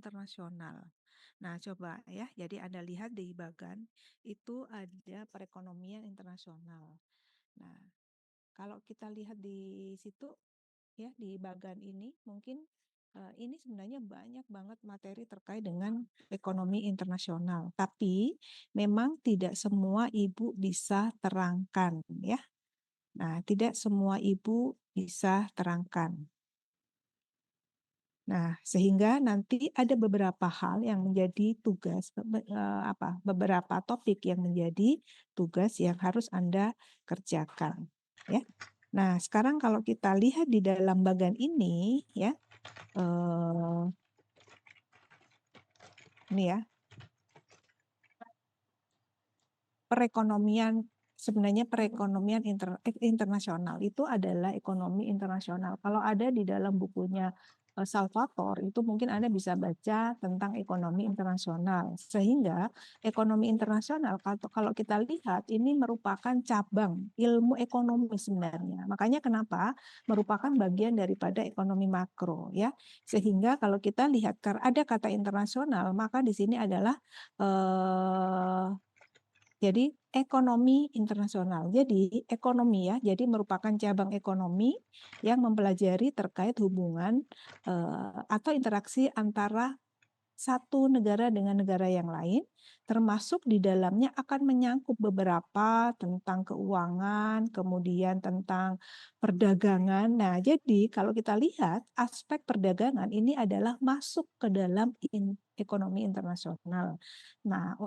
internasional. Nah, coba ya, jadi Anda lihat di bagan itu ada perekonomian internasional. Nah, kalau kita lihat di situ ya, di bagan ini mungkin ini sebenarnya banyak banget materi terkait dengan ekonomi internasional. Tapi memang tidak semua ibu bisa terangkan ya. Nah, tidak semua ibu bisa terangkan. Nah, sehingga nanti ada beberapa hal yang menjadi tugas, beberapa topik yang menjadi tugas yang harus Anda kerjakan. Ya. Nah, sekarang kalau kita lihat di dalam bagan ini, ya, ini ya, perekonomian sebenarnya perekonomian internasional itu adalah ekonomi internasional. Kalau ada di dalam bukunya Salvatore itu mungkin Anda bisa baca tentang ekonomi internasional. Sehingga ekonomi internasional kalau kita lihat ini merupakan cabang ilmu ekonomi sebenarnya. Makanya kenapa merupakan bagian daripada ekonomi makro ya. Sehingga kalau kita lihat ada kata internasional maka di sini adalah jadi ekonomi internasional. Jadi ekonomi ya, jadi merupakan cabang ekonomi yang mempelajari terkait hubungan atau interaksi antara satu negara dengan negara yang lain, termasuk di dalamnya akan menyangkut beberapa tentang keuangan, kemudian tentang perdagangan. Nah, jadi kalau kita lihat aspek perdagangan ini adalah masuk ke dalam ekonomi internasional. Nah,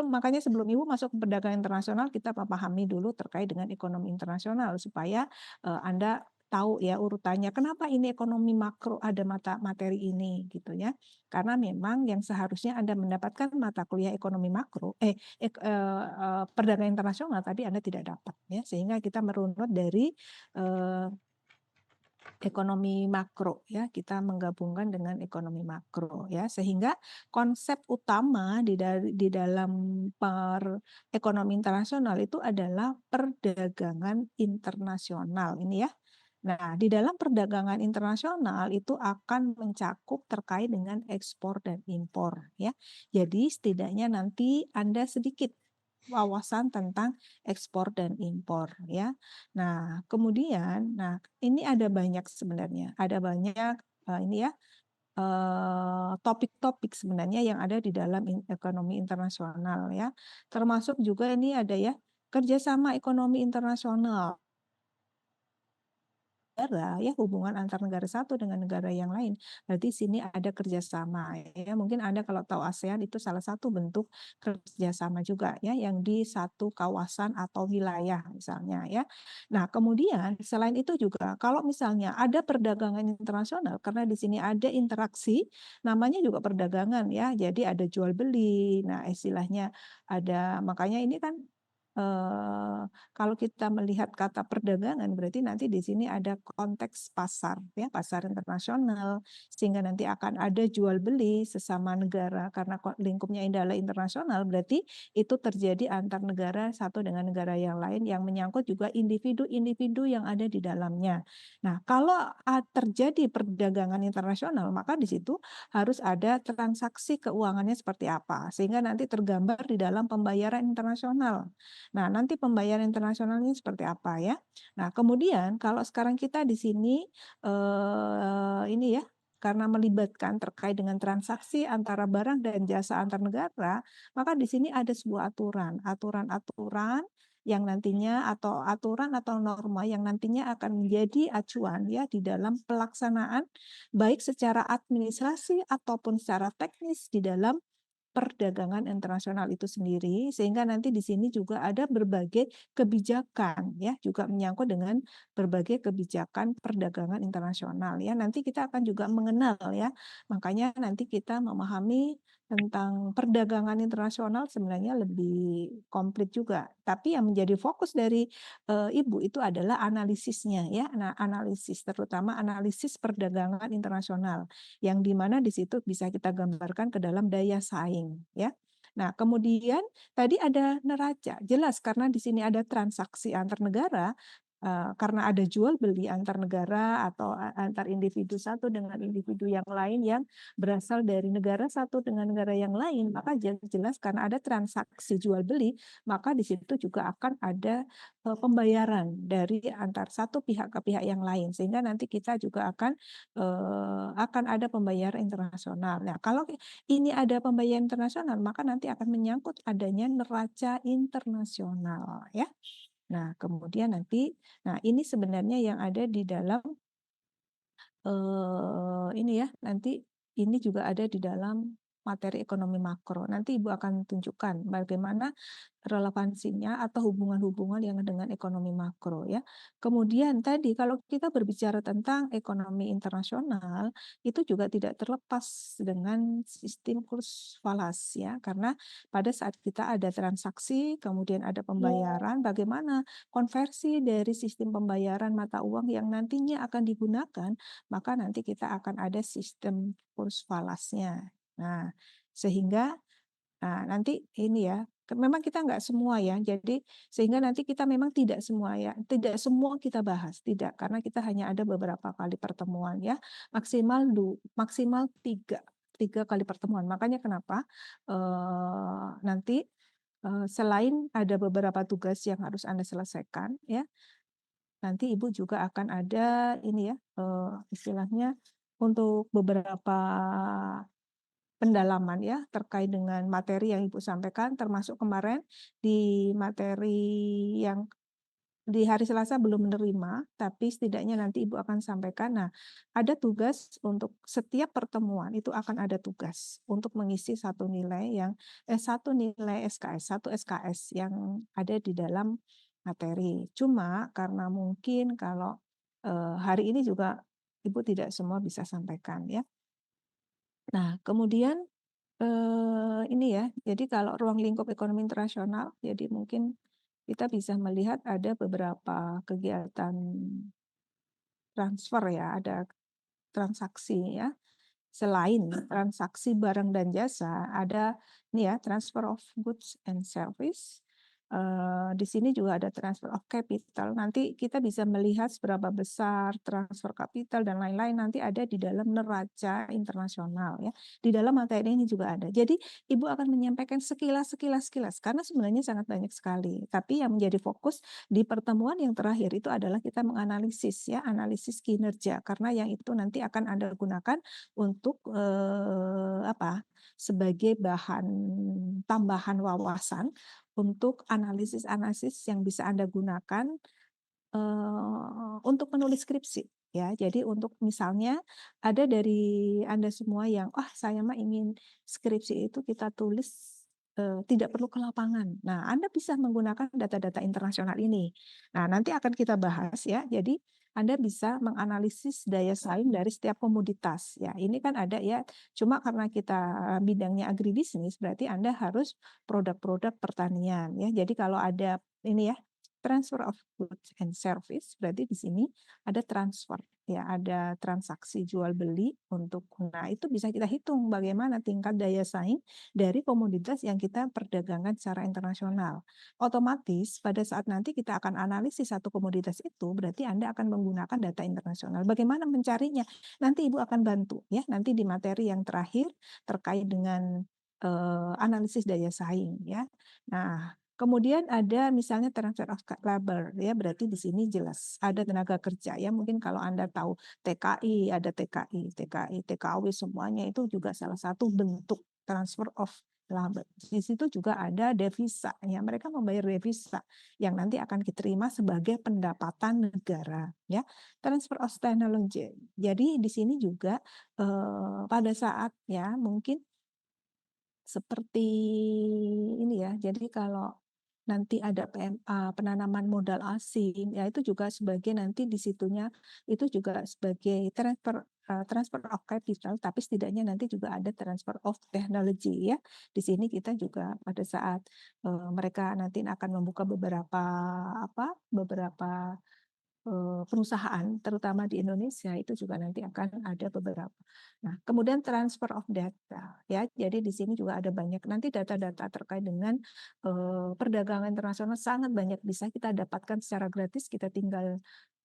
makanya sebelum Ibu masuk ke perdagangan internasional, kita pahami dulu terkait dengan ekonomi internasional supaya Anda tahu ya urutannya. Kenapa ini ekonomi makro ada materi ini gitu ya? Karena memang yang seharusnya Anda mendapatkan mata kuliah ekonomi makro, perdagangan internasional tadi Anda tidak dapat ya, sehingga kita merunut dari ekonomi makro ya, kita menggabungkan dengan ekonomi makro ya, sehingga konsep utama di dalam ekonomi internasional itu adalah perdagangan internasional ini ya. Nah, di dalam perdagangan internasional itu akan mencakup terkait dengan ekspor dan impor ya. Jadi setidaknya nanti Anda sedikit wawasan tentang ekspor dan impor ya. Nah, kemudian ini ada banyak sebenarnya. Ada banyak ini ya topik-topik sebenarnya yang ada di dalam ekonomi internasional ya. Termasuk juga ini ada ya kerjasama ekonomi internasional. Negara ya, hubungan antar negara satu dengan negara yang lain. Berarti sini ada kerjasama ya. Mungkin Anda kalau tahu ASEAN itu salah satu bentuk kerjasama juga ya, yang di satu kawasan atau wilayah misalnya ya. Nah, kemudian selain itu juga kalau misalnya ada perdagangan internasional, karena di sini ada interaksi, namanya juga perdagangan ya. Jadi ada jual beli. Nah, istilahnya ada, makanya ini kan kalau kita melihat kata perdagangan berarti nanti di sini ada konteks pasar ya, pasar internasional, sehingga nanti akan ada jual beli sesama negara karena lingkupnya adalah internasional, berarti itu terjadi antar negara satu dengan negara yang lain yang menyangkut juga individu-individu yang ada di dalamnya. Nah, kalau terjadi perdagangan internasional maka di situ harus ada transaksi keuangannya seperti apa sehingga nanti tergambar di dalam pembayaran internasional. Nah, nanti pembayaran internasionalnya seperti apa ya. Nah, kemudian kalau sekarang kita di sini ini ya, karena melibatkan terkait dengan transaksi antara barang dan jasa antar negara, maka di sini ada sebuah aturan-aturan yang nantinya atau aturan atau norma yang nantinya akan menjadi acuan ya di dalam pelaksanaan baik secara administrasi ataupun secara teknis di dalam perdagangan internasional itu sendiri, sehingga nanti di sini juga ada berbagai kebijakan ya, juga menyangkut dengan berbagai kebijakan perdagangan internasional ya. Nanti kita akan juga mengenal ya. Makanya nanti kita memahami tentang perdagangan internasional sebenarnya lebih komplit juga. Tapi yang menjadi fokus dari Ibu itu adalah analisisnya ya. Nah, analisis terutama analisis perdagangan internasional yang dimana di situ bisa kita gambarkan ke dalam daya saing ya. Nah, kemudian tadi ada neraca. Jelas karena di sini ada transaksi antar negara, karena ada jual beli antar negara atau antar individu satu dengan individu yang lain yang berasal dari negara satu dengan negara yang lain, maka jelas karena ada transaksi jual beli, maka di situ juga akan ada pembayaran dari antar satu pihak ke pihak yang lain, sehingga nanti kita juga akan ada pembayaran internasional. Nah, kalau ini ada pembayaran internasional, maka nanti akan menyangkut adanya neraca internasional, ya. Nah, kemudian nanti, nah ini sebenarnya yang ada di dalam ini ya, nanti ini juga ada di dalam materi ekonomi makro. Nanti Ibu akan tunjukkan bagaimana relevansinya atau hubungan-hubungan yang dengan ekonomi makro ya. Kemudian tadi kalau kita berbicara tentang ekonomi internasional itu juga tidak terlepas dengan sistem kurs falas ya, karena pada saat kita ada transaksi kemudian ada pembayaran, bagaimana konversi dari sistem pembayaran mata uang yang nantinya akan digunakan, maka nanti kita akan ada sistem kurs falasnya. Nah, sehingga nanti ini ya, memang kita nggak semua ya, jadi sehingga nanti kita memang tidak semua ya, tidak semua kita bahas, tidak, karena kita hanya ada beberapa kali pertemuan ya, maksimal tiga kali pertemuan. Makanya kenapa nanti selain ada beberapa tugas yang harus Anda selesaikan ya, nanti Ibu juga akan ada ini ya, istilahnya untuk beberapa pendalaman ya terkait dengan materi yang Ibu sampaikan, termasuk kemarin di materi yang di hari Selasa belum menerima, tapi setidaknya nanti Ibu akan sampaikan. Nah, ada tugas untuk setiap pertemuan itu akan ada tugas untuk mengisi satu nilai satu nilai SKS, satu SKS yang ada di dalam materi. Cuma karena mungkin kalau hari ini juga Ibu tidak semua bisa sampaikan ya. Nah, kemudian ini ya, jadi kalau ruang lingkup ekonomi internasional, jadi mungkin kita bisa melihat ada beberapa kegiatan transfer ya, ada transaksi ya. Selain transaksi barang dan jasa, ada ini ya transfer of goods and service. Di sini juga ada transfer of capital. Nanti kita bisa melihat seberapa besar transfer kapital dan lain-lain nanti ada di dalam neraca internasional ya. Di dalam materi ini juga ada. Jadi Ibu akan menyampaikan sekilas karena sebenarnya sangat banyak sekali. Tapi yang menjadi fokus di pertemuan yang terakhir itu adalah kita menganalisis ya, analisis kinerja karena yang itu nanti akan Anda gunakan untuk sebagai bahan tambahan wawasan untuk analisis-analisis yang bisa Anda gunakan untuk menulis skripsi ya. Jadi untuk misalnya ada dari Anda semua yang saya mah ingin skripsi itu kita tulis tidak perlu ke lapangan. Nah, Anda bisa menggunakan data-data internasional ini. Nah, nanti akan kita bahas ya. Jadi Anda bisa menganalisis daya saing dari setiap komoditas. Ya, ini kan ada ya. Cuma karena kita bidangnya agribisnis, berarti Anda harus produk-produk pertanian ya. Jadi kalau ada ini ya transfer of goods and service, berarti di sini ada transfer, ya ada transaksi jual beli untuk, nah itu bisa kita hitung bagaimana tingkat daya saing dari komoditas yang kita perdagangkan secara internasional. Otomatis pada saat nanti kita akan analisis satu komoditas itu, berarti Anda akan menggunakan data internasional. Bagaimana mencarinya? Nanti Ibu akan bantu ya, nanti di materi yang terakhir terkait dengan analisis daya saing ya. Nah, kemudian ada misalnya transfer of labor ya, berarti di sini jelas ada tenaga kerja ya. Mungkin kalau Anda tahu TKI, ada TKI, TKW semuanya itu juga salah satu bentuk transfer of labor. Di situ juga ada devisa ya. Mereka membayar devisa yang nanti akan diterima sebagai pendapatan negara ya. Transfer of technology. Jadi di sini juga pada saat ya mungkin seperti ini ya. Jadi kalau nanti ada PMA, penanaman modal asing, ya itu juga sebagai nanti di situnya itu juga sebagai transfer of capital, tapi setidaknya nanti juga ada transfer of technology ya. Di sini kita juga pada saat mereka nanti akan membuka beberapa perusahaan, terutama di Indonesia, itu juga nanti akan ada beberapa. Nah, kemudian transfer of data, ya. Jadi di sini juga ada banyak nanti data-data terkait dengan perdagangan internasional sangat banyak bisa kita dapatkan secara gratis. Kita tinggal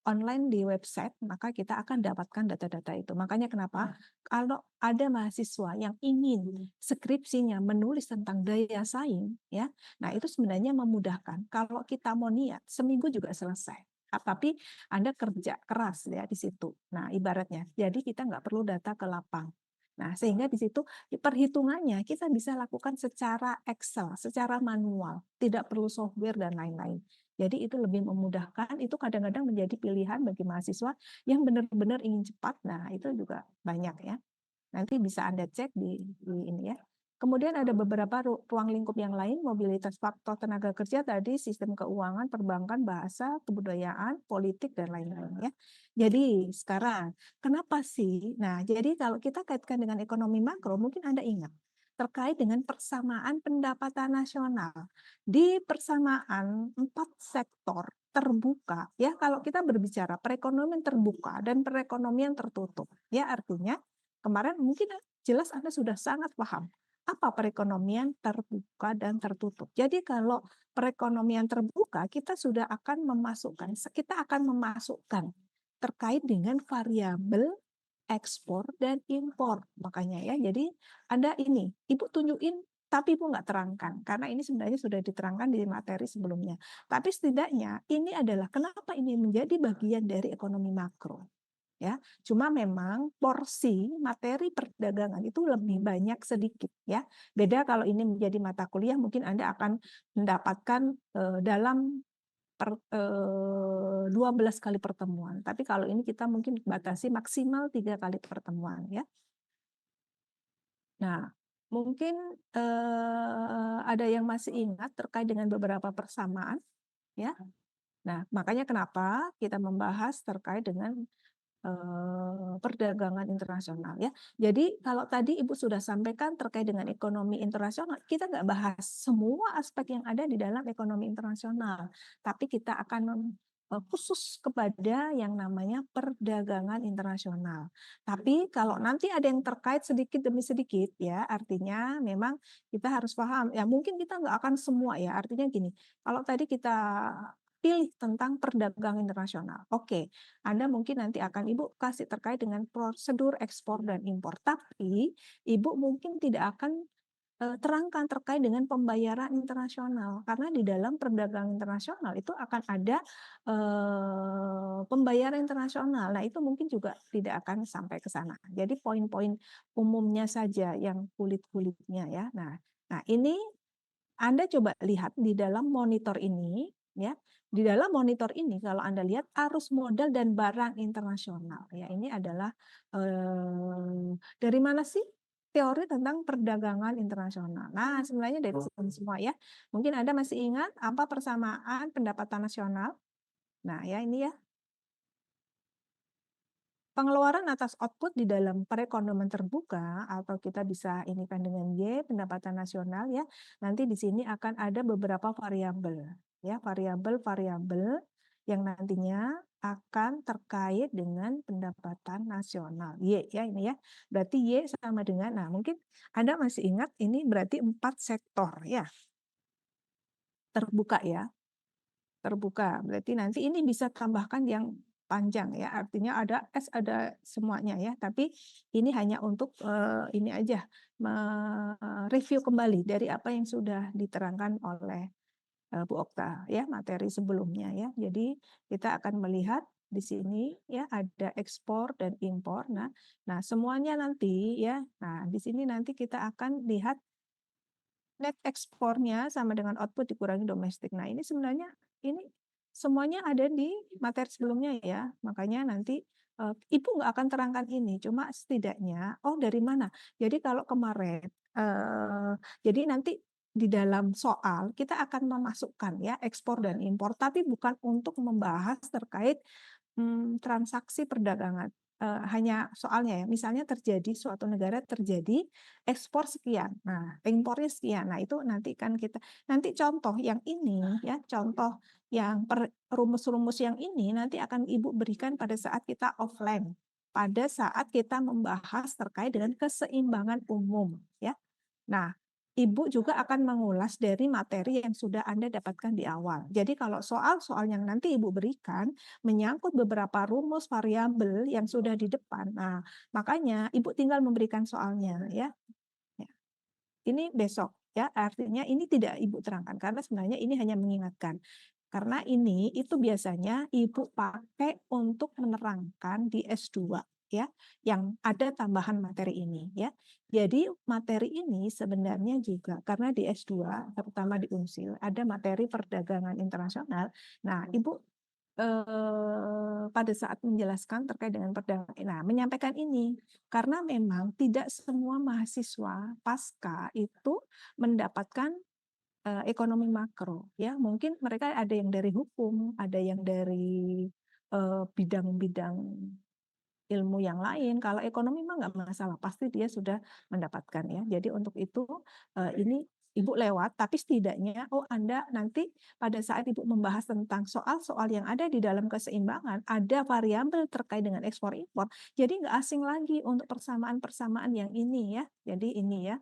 online di website, maka kita akan dapatkan data-data itu. Makanya kenapa kalau ada mahasiswa yang ingin skripsinya menulis tentang daya saing, ya, nah itu sebenarnya memudahkan. Kalau kita mau niat, seminggu juga selesai. Tapi Anda kerja keras ya di situ. Nah, ibaratnya, jadi kita nggak perlu data ke lapang. Nah, sehingga di situ perhitungannya kita bisa lakukan secara Excel, secara manual, tidak perlu software dan lain-lain. Jadi itu lebih memudahkan, itu kadang-kadang menjadi pilihan bagi mahasiswa yang benar-benar ingin cepat. Nah, itu juga banyak ya. Nanti bisa Anda cek di ini ya. Kemudian ada beberapa ruang lingkup yang lain, mobilitas faktor tenaga kerja tadi, sistem keuangan, perbankan, bahasa, kebudayaan, politik, dan lain-lain ya. Jadi sekarang, kenapa sih? Nah, jadi kalau kita kaitkan dengan ekonomi makro, mungkin Anda ingat, terkait dengan persamaan pendapatan nasional. Di persamaan 4 sektor terbuka, ya kalau kita berbicara perekonomian terbuka dan perekonomian tertutup, ya artinya kemarin mungkin jelas Anda sudah sangat paham apa perekonomian terbuka dan tertutup. Jadi kalau perekonomian terbuka kita sudah akan memasukkan terkait dengan variabel ekspor dan impor. Makanya ya, jadi Anda ini, Ibu tunjukin, tapi Ibu nggak terangkan. Karena ini sebenarnya sudah diterangkan di materi sebelumnya. Tapi setidaknya ini adalah kenapa ini menjadi bagian dari ekonomi makro. Ya, cuma memang porsi materi perdagangan itu lebih banyak sedikit ya. Beda kalau ini menjadi mata kuliah mungkin Anda akan mendapatkan dalam 12 kali pertemuan. Tapi kalau ini kita mungkin batasi maksimal 3 kali pertemuan ya. Nah, mungkin ada yang masih ingat terkait dengan beberapa persamaan ya. Nah, makanya kenapa kita membahas terkait dengan perdagangan internasional ya. Jadi kalau tadi Ibu sudah sampaikan terkait dengan ekonomi internasional, kita nggak bahas semua aspek yang ada di dalam ekonomi internasional, tapi kita akan khusus kepada yang namanya perdagangan internasional. Tapi kalau nanti ada yang terkait sedikit demi sedikit ya, artinya memang kita harus paham. Ya mungkin kita nggak akan semua ya. Artinya gini, kalau tadi kita pilih tentang perdagangan internasional. Oke, Anda mungkin nanti akan Ibu kasih terkait dengan prosedur ekspor dan impor. Tapi Ibu mungkin tidak akan terangkan terkait dengan pembayaran internasional karena di dalam perdagangan internasional itu akan ada pembayaran internasional. Nah, itu mungkin juga tidak akan sampai ke sana. Jadi poin-poin umumnya saja yang kulit-kulitnya ya. Nah, ini Anda coba lihat di dalam monitor ini ya. Di dalam monitor ini kalau Anda lihat arus modal dan barang internasional ya, ini adalah dari mana sih teori tentang perdagangan internasional. Nah, sebenarnya dari sini semua ya. Mungkin Anda masih ingat apa persamaan pendapatan nasional? Nah, ya ini ya. Pengeluaran atas output di dalam perekonomian terbuka atau kita bisa inikan dengan Y, pendapatan nasional ya. Nanti di sini akan ada beberapa variabel ya, variabel-variabel yang nantinya akan terkait dengan pendapatan nasional. Y ya ini ya. Berarti Y sama dengan, nah mungkin Anda masih ingat ini berarti 4 sektor ya. Terbuka ya. Terbuka. Berarti nanti ini bisa tambahkan yang panjang ya. Artinya ada S ada semuanya ya. Tapi ini hanya untuk ini aja review kembali dari apa yang sudah diterangkan oleh Bu Okta ya materi sebelumnya ya. Jadi kita akan melihat di sini ya ada ekspor dan impor. Nah semuanya nanti ya. Nah di sini nanti kita akan lihat net ekspornya sama dengan output dikurangi domestik. Nah, ini sebenarnya ini semuanya ada di materi sebelumnya ya. Makanya nanti Ibu nggak akan terangkan ini, cuma setidaknya oh dari mana. Jadi kalau kemarin jadi nanti di dalam soal kita akan memasukkan ya ekspor dan impor, tapi bukan untuk membahas terkait transaksi perdagangan. hanya soalnya ya, misalnya terjadi suatu negara terjadi ekspor sekian, nah impornya sekian, nah itu nanti kan kita nanti contoh yang ini ya, contoh yang rumus-rumus yang ini nanti akan Ibu berikan pada saat kita offline, pada saat kita membahas terkait dengan keseimbangan umum ya. Nah, Ibu juga akan mengulas dari materi yang sudah Anda dapatkan di awal. Jadi kalau soal-soal yang nanti Ibu berikan menyangkut beberapa rumus variabel yang sudah di depan. Nah, makanya Ibu tinggal memberikan soalnya ya. Ya. Ini besok ya, artinya ini tidak Ibu terangkan karena sebenarnya ini hanya mengingatkan. Karena ini itu biasanya Ibu pakai untuk menerangkan di S2 ya, yang ada tambahan materi ini ya. Jadi materi ini sebenarnya juga karena di S2 terutama di Unsil ada materi perdagangan internasional. Nah, Ibu pada saat menjelaskan terkait dengan perdagangan, nah menyampaikan ini karena memang tidak semua mahasiswa pasca itu mendapatkan ekonomi makro ya, mungkin mereka ada yang dari hukum, ada yang dari bidang-bidang ilmu yang lain. Kalau ekonomi mah nggak masalah, pasti dia sudah mendapatkan ya. Jadi untuk itu ini Ibu lewat, tapi setidaknya Anda nanti pada saat Ibu membahas tentang soal-soal yang ada di dalam keseimbangan, ada variabel terkait dengan ekspor impor. Jadi nggak asing lagi untuk persamaan-persamaan yang ini ya. Jadi ini ya.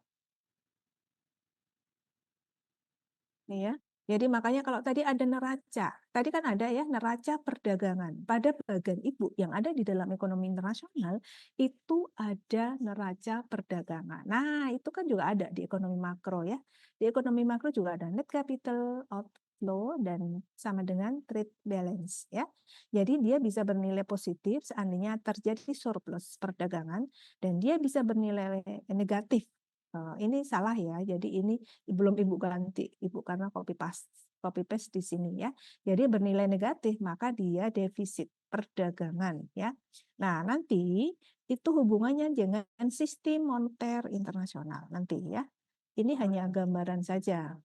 Nih ya. Jadi makanya kalau tadi ada neraca, tadi kan ada ya neraca perdagangan. Pada bagian Ibu yang ada di dalam ekonomi internasional, itu ada neraca perdagangan. Nah, itu kan juga ada di ekonomi makro ya. Di ekonomi makro juga ada net capital outflow dan sama dengan trade balance ya. Jadi dia bisa bernilai positif seandainya terjadi surplus perdagangan dan dia bisa bernilai negatif. Ini salah ya. Jadi ini belum Ibu ganti, Ibu karena copy paste di sini ya. Jadi bernilai negatif maka dia defisit perdagangan ya. Nah, nanti itu hubungannya dengan sistem moneter internasional nanti ya. Ini hanya gambaran saja.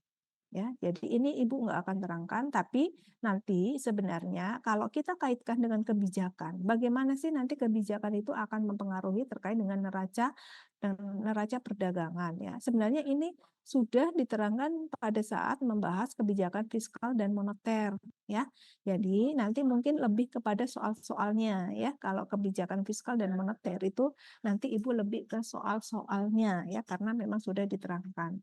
Ya, jadi ini Ibu nggak akan terangkan, tapi nanti sebenarnya kalau kita kaitkan dengan kebijakan, bagaimana sih nanti kebijakan itu akan mempengaruhi terkait dengan neraca dan neraca perdagangan ya. Sebenarnya ini sudah diterangkan pada saat membahas kebijakan fiskal dan moneter ya. Jadi nanti mungkin lebih kepada soal-soalnya ya. Kalau kebijakan fiskal dan moneter itu nanti Ibu lebih ke soal-soalnya ya karena memang sudah diterangkan.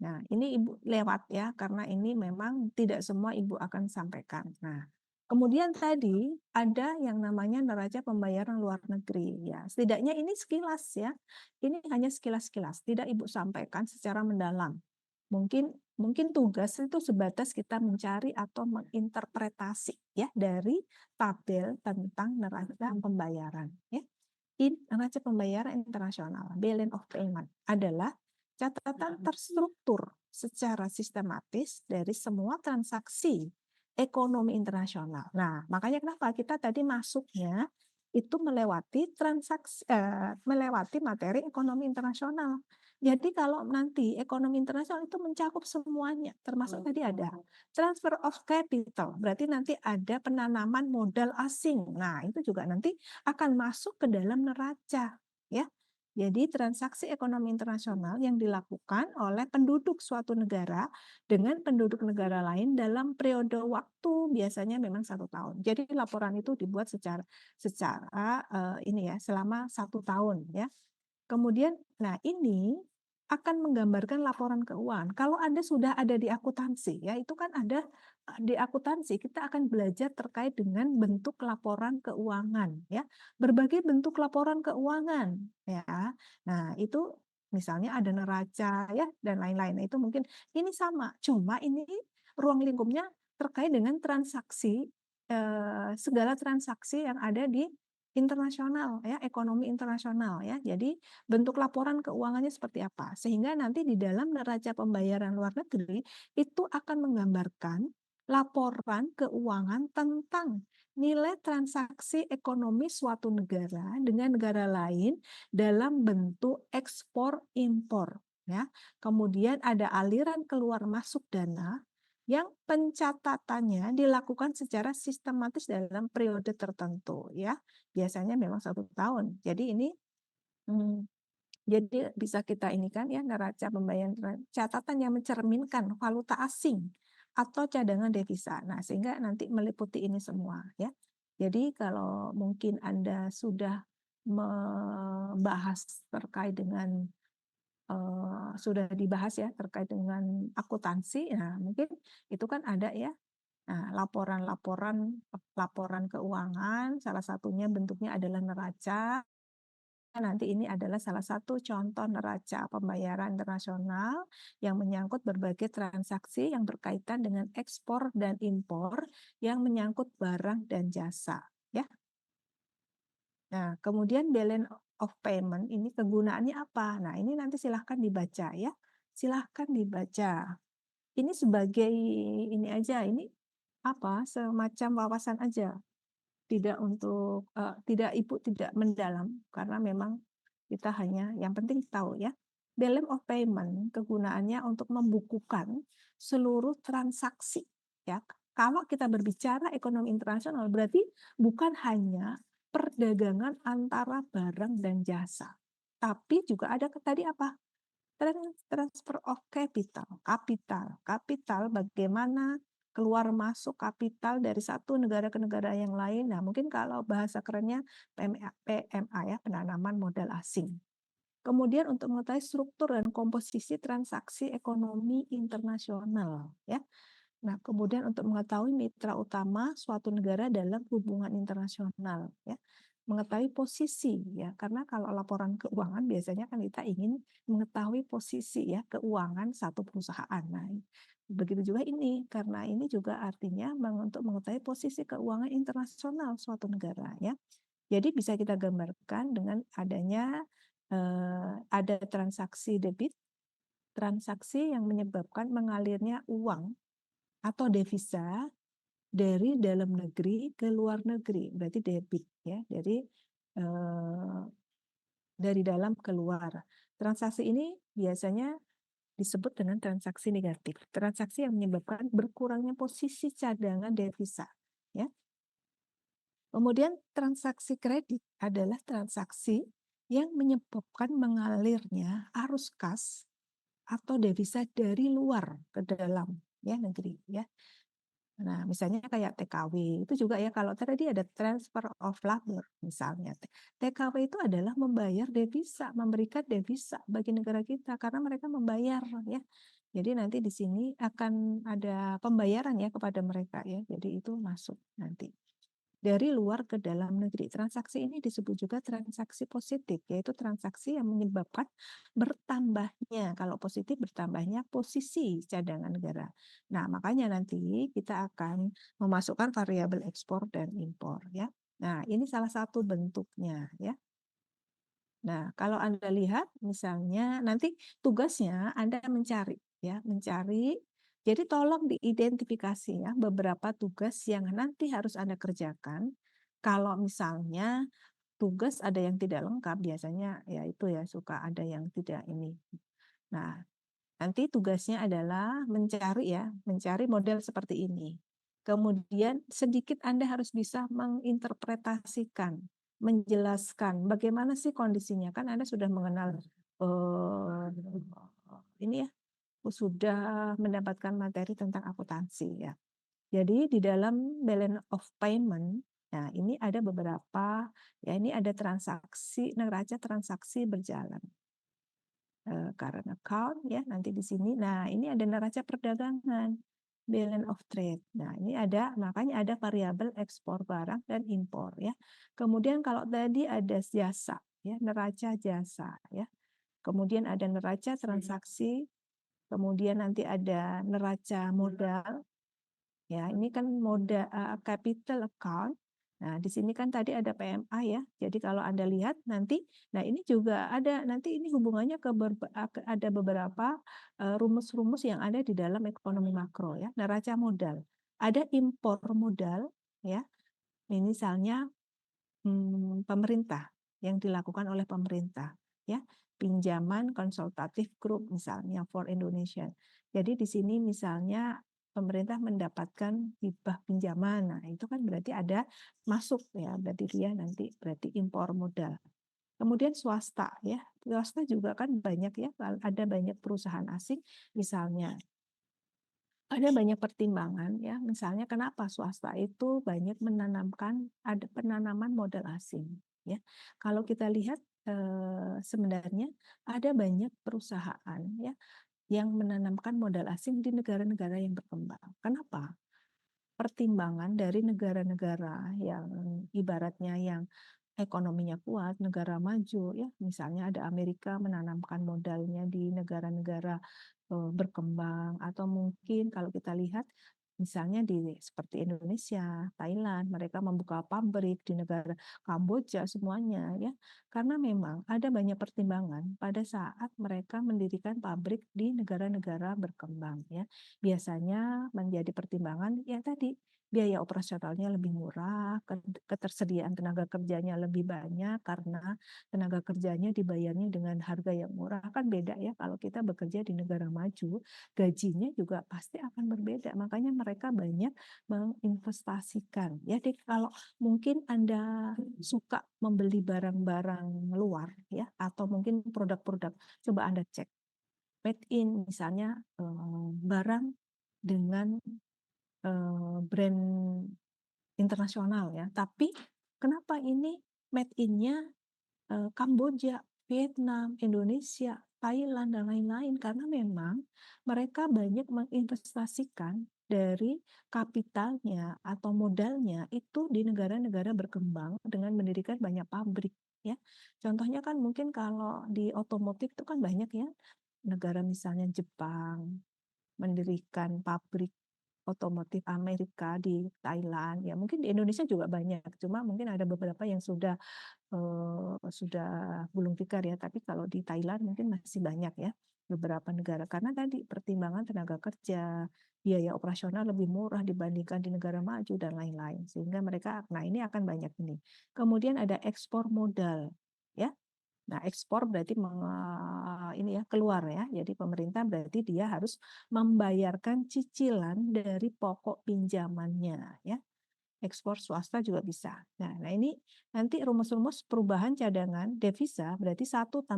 Nah, ini Ibu lewat ya, karena ini memang tidak semua Ibu akan sampaikan. Nah, kemudian tadi ada yang namanya neraca pembayaran luar negeri. Ya, setidaknya ini sekilas ya. Ini hanya sekilas-sekilas, tidak Ibu sampaikan secara mendalam. Mungkin mungkin tugas itu sebatas kita mencari atau menginterpretasi ya dari tabel tentang neraca pembayaran ya. Neraca pembayaran internasional, balance of payment, adalah catatan terstruktur secara sistematis dari semua transaksi ekonomi internasional. Nah, makanya kenapa kita tadi masuknya itu melewati melewati materi ekonomi internasional. Jadi kalau nanti ekonomi internasional itu mencakup semuanya, termasuk tadi ada transfer of capital, berarti nanti ada penanaman modal asing. Nah, itu juga nanti akan masuk ke dalam neraca, ya. Jadi transaksi ekonomi internasional yang dilakukan oleh penduduk suatu negara dengan penduduk negara lain dalam periode waktu biasanya memang 1 tahun. Jadi laporan itu dibuat secara secara ini ya selama 1 tahun ya. Kemudian, nah ini akan menggambarkan laporan keuangan. Kalau Anda sudah ada di akuntansi, ya itu kan ada di akuntansi, kita akan belajar terkait dengan bentuk laporan keuangan, ya berbagai bentuk laporan keuangan, ya. Nah itu misalnya ada neraca, ya dan lain-lain. Nah, itu mungkin ini sama, cuma ini ruang lingkupnya terkait dengan transaksi segala transaksi yang ada di internasional ya, ekonomi internasional ya. Jadi bentuk laporan keuangannya seperti apa. Sehingga nanti di dalam neraca pembayaran luar negeri itu akan menggambarkan laporan keuangan tentang nilai transaksi ekonomi suatu negara dengan negara lain dalam bentuk ekspor impor ya. Kemudian ada aliran keluar masuk dana yang pencatatannya dilakukan secara sistematis dalam periode tertentu ya. Biasanya memang 1 tahun. Jadi ini jadi bisa kita ini kan ya, neraca pembayaran catatan yang mencerminkan valuta asing atau cadangan devisa. Nah, sehingga nanti meliputi ini semua ya. Jadi kalau mungkin Anda sudah membahas terkait dengan sudah dibahas ya terkait dengan akuntansi, nah mungkin itu kan ada ya. Nah, laporan keuangan, salah satunya bentuknya adalah neraca. Nanti ini adalah salah satu contoh neraca pembayaran internasional yang menyangkut berbagai transaksi yang berkaitan dengan ekspor dan impor yang menyangkut barang dan jasa. Ya. Nah, kemudian balance of payment ini kegunaannya apa? Nah, ini nanti silahkan dibaca ya. Silahkan dibaca. Ini sebagai ini aja, ini apa? Semacam wawasan aja, tidak untuk tidak Ibu tidak mendalam karena memang kita hanya yang penting tahu ya. Balance of payment kegunaannya untuk membukukan seluruh transaksi ya. Kalau kita berbicara ekonomi internasional berarti bukan hanya perdagangan antara barang dan jasa, tapi juga ada tadi apa? Transfer of capital, kapital bagaimana keluar masuk kapital dari satu negara ke negara yang lain. Nah, mungkin kalau bahasa kerennya PMA ya, penanaman modal asing. Kemudian untuk mengetahui struktur dan komposisi transaksi ekonomi internasional ya. Nah, kemudian untuk mengetahui mitra utama suatu negara dalam hubungan internasional ya. Mengetahui posisi ya, karena kalau laporan keuangan biasanya kan kita ingin mengetahui posisi ya keuangan satu perusahaan. Nah, begitu juga ini karena ini juga artinya untuk mengetahui posisi keuangan internasional suatu negara ya. Jadi bisa kita gambarkan dengan adanya ada transaksi debit, transaksi yang menyebabkan mengalirnya uang atau devisa dari dalam negeri ke luar negeri, berarti debit ya, dari dalam ke luar. Transaksi ini biasanya disebut dengan transaksi negatif, transaksi yang menyebabkan berkurangnya posisi cadangan devisa. Ya. Kemudian transaksi kredit adalah transaksi yang menyebabkan mengalirnya arus kas atau devisa dari luar ke dalam ya negeri ya. Nah, misalnya kayak TKW itu juga ya kalau tadi ada transfer of labor misalnya. TKW itu adalah membayar devisa, memberikan devisa bagi negara kita karena mereka membayar ya. Jadi nanti di sini akan ada pembayaran ya kepada mereka ya. Jadi itu masuk nanti dari luar ke dalam negeri. Transaksi ini disebut juga transaksi positif, yaitu transaksi yang menyebabkan bertambahnya, kalau positif bertambahnya posisi cadangan negara. Nah, makanya nanti kita akan memasukkan variabel ekspor dan impor ya. Nah, ini salah satu bentuknya ya. Nah, kalau Anda lihat misalnya nanti tugasnya Anda mencari ya, mencari. Jadi tolong diidentifikasi ya beberapa tugas yang nanti harus Anda kerjakan. Kalau misalnya tugas ada yang tidak lengkap, biasanya ya itu ya suka ada yang tidak ini. Nah, nanti tugasnya adalah mencari ya, mencari model seperti ini. Kemudian sedikit Anda harus bisa menginterpretasikan, menjelaskan bagaimana sih kondisinya. Kan Anda sudah mengenal ini ya, sudah mendapatkan materi tentang akuntansi ya. Jadi di dalam balance of payment, nah ini ada beberapa, ya ini ada transaksi, neraca transaksi berjalan. Current account ya nanti di sini. Nah ini ada neraca perdagangan, balance of trade. Nah ini ada, makanya ada variabel ekspor barang dan impor ya. Kemudian kalau tadi ada jasa ya, neraca jasa ya. Kemudian ada neraca transaksi, kemudian nanti ada neraca modal. Ya, ini kan modal capital account. Nah, di sini kan tadi ada PMA ya. Jadi kalau Anda lihat nanti, nah ini juga ada nanti ini hubungannya ada beberapa rumus-rumus yang ada di dalam ekonomi makro ya. Neraca modal. Ada impor modal ya. Ini misalnya pemerintah yang dilakukan oleh pemerintah ya. Pinjaman konsultatif grup misalnya for Indonesia. Jadi di sini misalnya pemerintah mendapatkan hibah pinjaman. Nah, itu kan berarti ada masuk ya, berarti dia nanti berarti impor modal. Kemudian swasta ya, swasta juga kan banyak ya, ada banyak perusahaan asing misalnya. Ada banyak pertimbangan ya, misalnya kenapa swasta itu banyak menanamkan ada penanaman modal asing ya. Kalau kita lihat sebenarnya ada banyak perusahaan ya yang menanamkan modal asing di negara-negara yang berkembang. Kenapa? Pertimbangan dari negara-negara yang ibaratnya yang ekonominya kuat, negara maju ya, misalnya ada Amerika menanamkan modalnya di negara-negara berkembang, atau mungkin kalau kita lihat misalnya di seperti Indonesia, Thailand, mereka membuka pabrik di negara Kamboja semuanya ya. Karena memang ada banyak pertimbangan pada saat mereka mendirikan pabrik di negara-negara berkembang ya. Biasanya menjadi pertimbangan ya tadi biaya operasionalnya lebih murah, ketersediaan tenaga kerjanya lebih banyak karena tenaga kerjanya dibayarnya dengan harga yang murah. Kan beda ya kalau kita bekerja di negara maju, gajinya juga pasti akan berbeda. Makanya mereka banyak menginvestasikan. Ya, jadi kalau mungkin Anda suka membeli barang-barang luar ya atau mungkin produk-produk, coba Anda cek made in misalnya barang dengan brand internasional ya. Tapi kenapa ini made in-nya Kamboja, Vietnam, Indonesia, Thailand, dan lain-lain? Karena memang mereka banyak menginvestasikan dari kapitalnya atau modalnya itu di negara-negara berkembang dengan mendirikan banyak pabrik. Ya, contohnya kan mungkin kalau di otomotif itu kan banyak ya negara misalnya Jepang mendirikan pabrik otomotif Amerika di Thailand. Ya mungkin di Indonesia juga banyak, cuma mungkin ada beberapa yang sudah gulung tikar ya. Tapi kalau di Thailand mungkin masih banyak ya beberapa negara karena tadi pertimbangan tenaga kerja, biaya operasional lebih murah dibandingkan di negara maju dan lain-lain. Sehingga mereka, nah ini akan banyak ini. Kemudian ada ekspor modal ya. Nah, ekspor berarti ini ya keluar ya. Jadi pemerintah berarti dia harus membayarkan cicilan dari pokok pinjamannya ya. Ekspor swasta juga bisa. Nah ini nanti rumus-rumus perubahan cadangan devisa berarti 1+2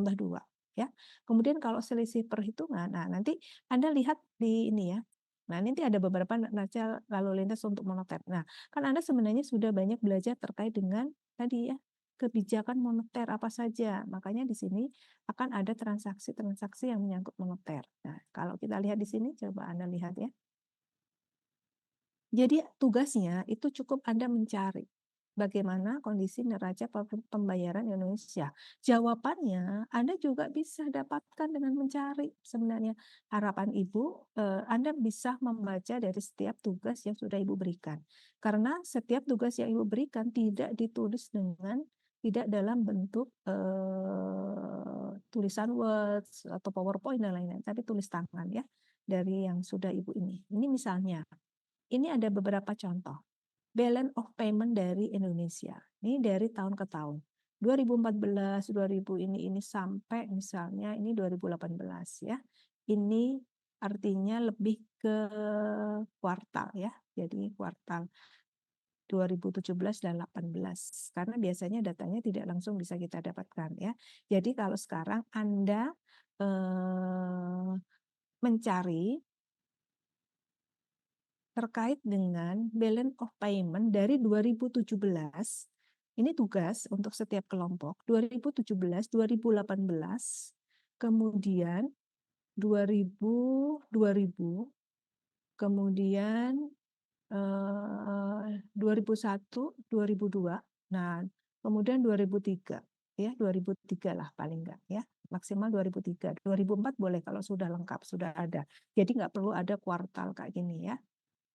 ya. Kemudian kalau selisih perhitungan, nah nanti Anda lihat di ini ya. Nah, nanti ada beberapa neraca lalu lintas untuk moneter. Nah, kan Anda sebenarnya sudah banyak belajar terkait dengan tadi ya, kebijakan moneter apa saja. Makanya di sini akan ada transaksi-transaksi yang menyangkut moneter. Nah, kalau kita lihat di sini, coba Anda lihat ya. Jadi tugasnya itu cukup Anda mencari bagaimana kondisi neraca pembayaran Indonesia. Jawabannya Anda juga bisa dapatkan dengan mencari sebenarnya. Harapan Ibu, Anda bisa membaca dari setiap tugas yang sudah Ibu berikan. Karena setiap tugas yang Ibu berikan tidak ditulis tidak dalam bentuk tulisan words atau PowerPoint dan lain-lain, tapi tulis tangan ya dari yang sudah Ibu ini. Ini misalnya. Ini ada beberapa contoh. Balance of payment dari Indonesia. Ini dari tahun ke tahun. 2014, 2000 ini sampai misalnya ini 2018 ya. Ini artinya lebih ke kuartal ya. Jadi kuartal 2017 dan 18. Karena biasanya datanya tidak langsung bisa kita dapatkan ya. Jadi kalau sekarang Anda mencari terkait dengan balance of payment dari 2017. Ini tugas untuk setiap kelompok 2017, 2018, kemudian 2000, kemudian 2001, 2002. Nah, kemudian 2003 ya, 2003 lah paling enggak ya. Maksimal 2003. 2004 boleh kalau sudah lengkap, sudah ada. Jadi nggak perlu ada kuartal kayak gini ya.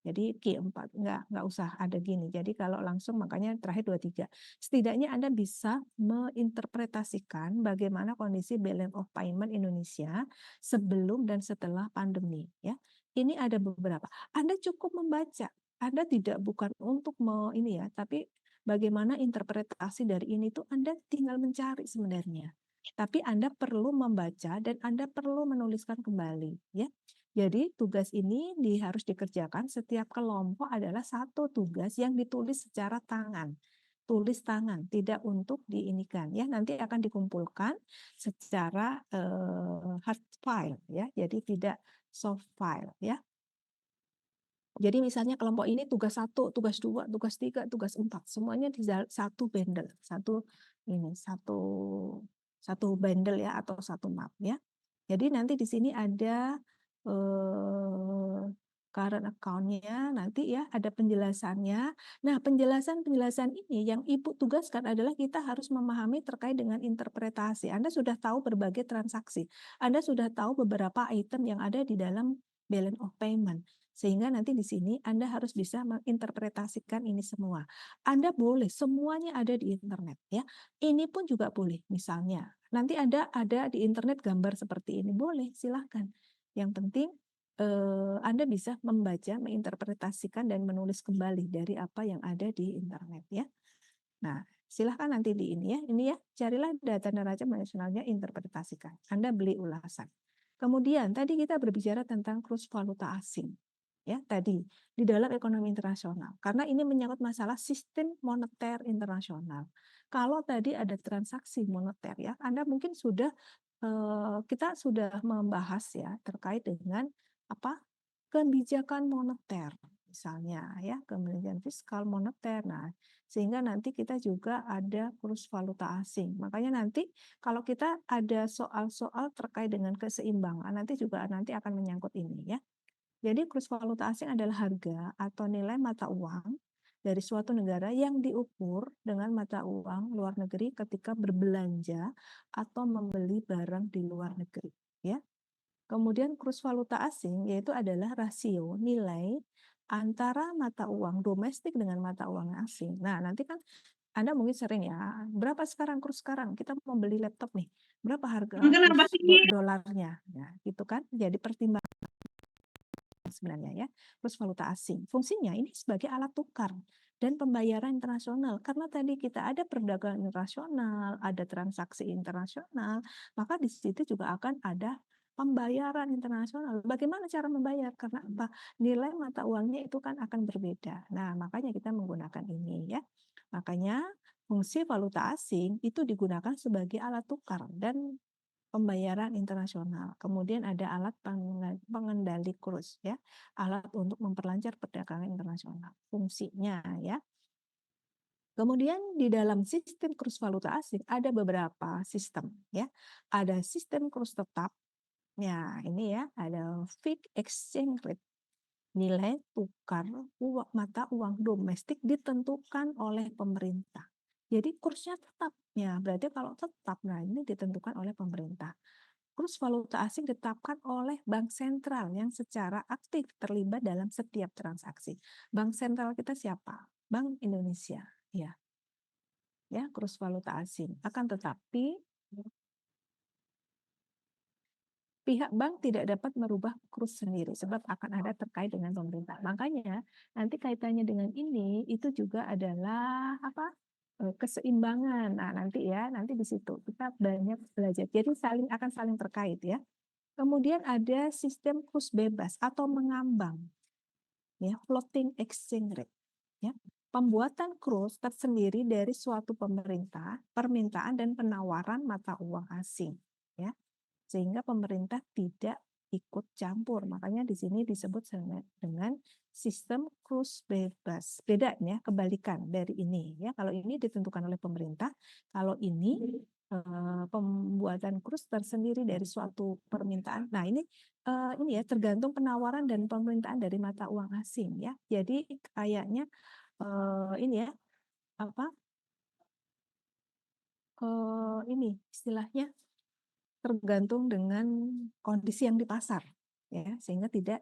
Jadi Q4 nggak usah ada gini. Jadi kalau langsung makanya terakhir 23. Setidaknya Anda bisa menginterpretasikan bagaimana kondisi balance of payment Indonesia sebelum dan setelah pandemi ya. Ini ada beberapa. Anda cukup membaca. Anda tidak bukan untuk ini ya, tapi bagaimana interpretasi dari ini tuh Anda tinggal mencari sebenarnya. Tapi Anda perlu membaca dan Anda perlu menuliskan kembali ya. Jadi tugas ini harus dikerjakan, setiap kelompok adalah satu tugas yang ditulis secara tangan. Tulis tangan, tidak untuk diinikan ya. Nanti akan dikumpulkan secara hard file ya. Jadi tidak soft file ya. Jadi misalnya kelompok ini tugas 1, tugas 2, tugas 3, tugas 4, semuanya di satu bundle, satu bundle ya atau satu map ya. Jadi nanti di sini ada current account-nya, nanti ya ada penjelasannya. Nah, penjelasan-penjelasan ini yang Ibu tugaskan adalah kita harus memahami terkait dengan interpretasi. Anda sudah tahu berbagai transaksi. Anda sudah tahu beberapa item yang ada di dalam balance of payment. Sehingga nanti di sini Anda harus bisa menginterpretasikan ini semua. Anda boleh semuanya ada di internet ya. Ini pun juga boleh. Misalnya, nanti ada di internet gambar seperti ini, boleh, silahkan. Yang penting Anda bisa membaca, menginterpretasikan dan menulis kembali dari apa yang ada di internet ya. Nah, silahkan nanti di ini ya, carilah data neraca nasionalnya, interpretasikan. Anda beli ulasan. Kemudian tadi kita berbicara tentang kurs valuta asing. Ya, tadi di dalam ekonomi internasional. Karena ini menyangkut masalah sistem moneter internasional. Kalau tadi ada transaksi moneter ya, Anda mungkin sudah kita sudah membahas ya terkait dengan apa? Kebijakan moneter misalnya ya, kebijakan fiskal moneter. Nah, sehingga nanti kita juga ada kurs valuta asing. Makanya nanti kalau kita ada soal-soal terkait dengan keseimbangan, nanti juga akan menyangkut ini ya. Jadi kurs valuta asing adalah harga atau nilai mata uang dari suatu negara yang diukur dengan mata uang luar negeri ketika berbelanja atau membeli barang di luar negeri ya. Kemudian kurs valuta asing yaitu adalah rasio nilai antara mata uang domestik dengan mata uang asing. Nah, nanti kan Anda mungkin sering ya, berapa sekarang kurs sekarang? Kita mau beli laptop nih, berapa harga Kenapa kurs sih? dolarnya? Ya, gitu kan. Jadi pertimbangan sebenarnya ya, kurs valuta asing. Fungsinya ini sebagai alat tukar dan pembayaran internasional. Karena tadi kita ada perdagangan internasional, ada transaksi internasional, maka di situ juga akan ada pembayaran internasional. Bagaimana cara membayar? Karena apa? Nilai mata uangnya itu kan akan berbeda. Nah, makanya kita menggunakan ini ya. Makanya fungsi valuta asing itu digunakan sebagai alat tukar dan pembayaran internasional. Kemudian ada alat pengendali kurs ya, alat untuk memperlancar perdagangan internasional. Fungsinya ya. Kemudian di dalam sistem kurs valuta asing ada beberapa sistem ya. Ada sistem kurs tetap. Ya, ini ya, ada fixed exchange rate. Nilai tukar mata uang domestik ditentukan oleh pemerintah. Jadi kursnya tetap ya, berarti kalau tetap, nah ini ditentukan oleh pemerintah. Kurs valuta asing ditetapkan oleh bank sentral yang secara aktif terlibat dalam setiap transaksi. Bank sentral kita siapa? Bank Indonesia, ya. Ya, kurs valuta asing. Akan tetapi pihak bank tidak dapat merubah kurs sendiri sebab akan ada terkait dengan pemerintah. Makanya nanti kaitannya dengan ini itu juga adalah apa? Keseimbangan. Nah, nanti di situ kita banyak belajar. Jadi akan saling terkait ya. Kemudian ada sistem kurs bebas atau mengambang, ya, floating exchange rate. Ya. Pembuatan kurs tersendiri dari suatu permintaan dan penawaran mata uang asing. Ya. Sehingga pemerintah tidak ikut campur. Makanya di sini disebut dengan sistem kurs bebas. Beda ya, kebalikan dari ini. Ya, kalau ini ditentukan oleh pemerintah, kalau ini pembuatan kurs tersendiri dari suatu permintaan. Nah, ini ya tergantung penawaran dan permintaan dari mata uang asing ya. Jadi kayaknya ini ya apa ini istilahnya tergantung dengan kondisi yang di pasar ya, sehingga tidak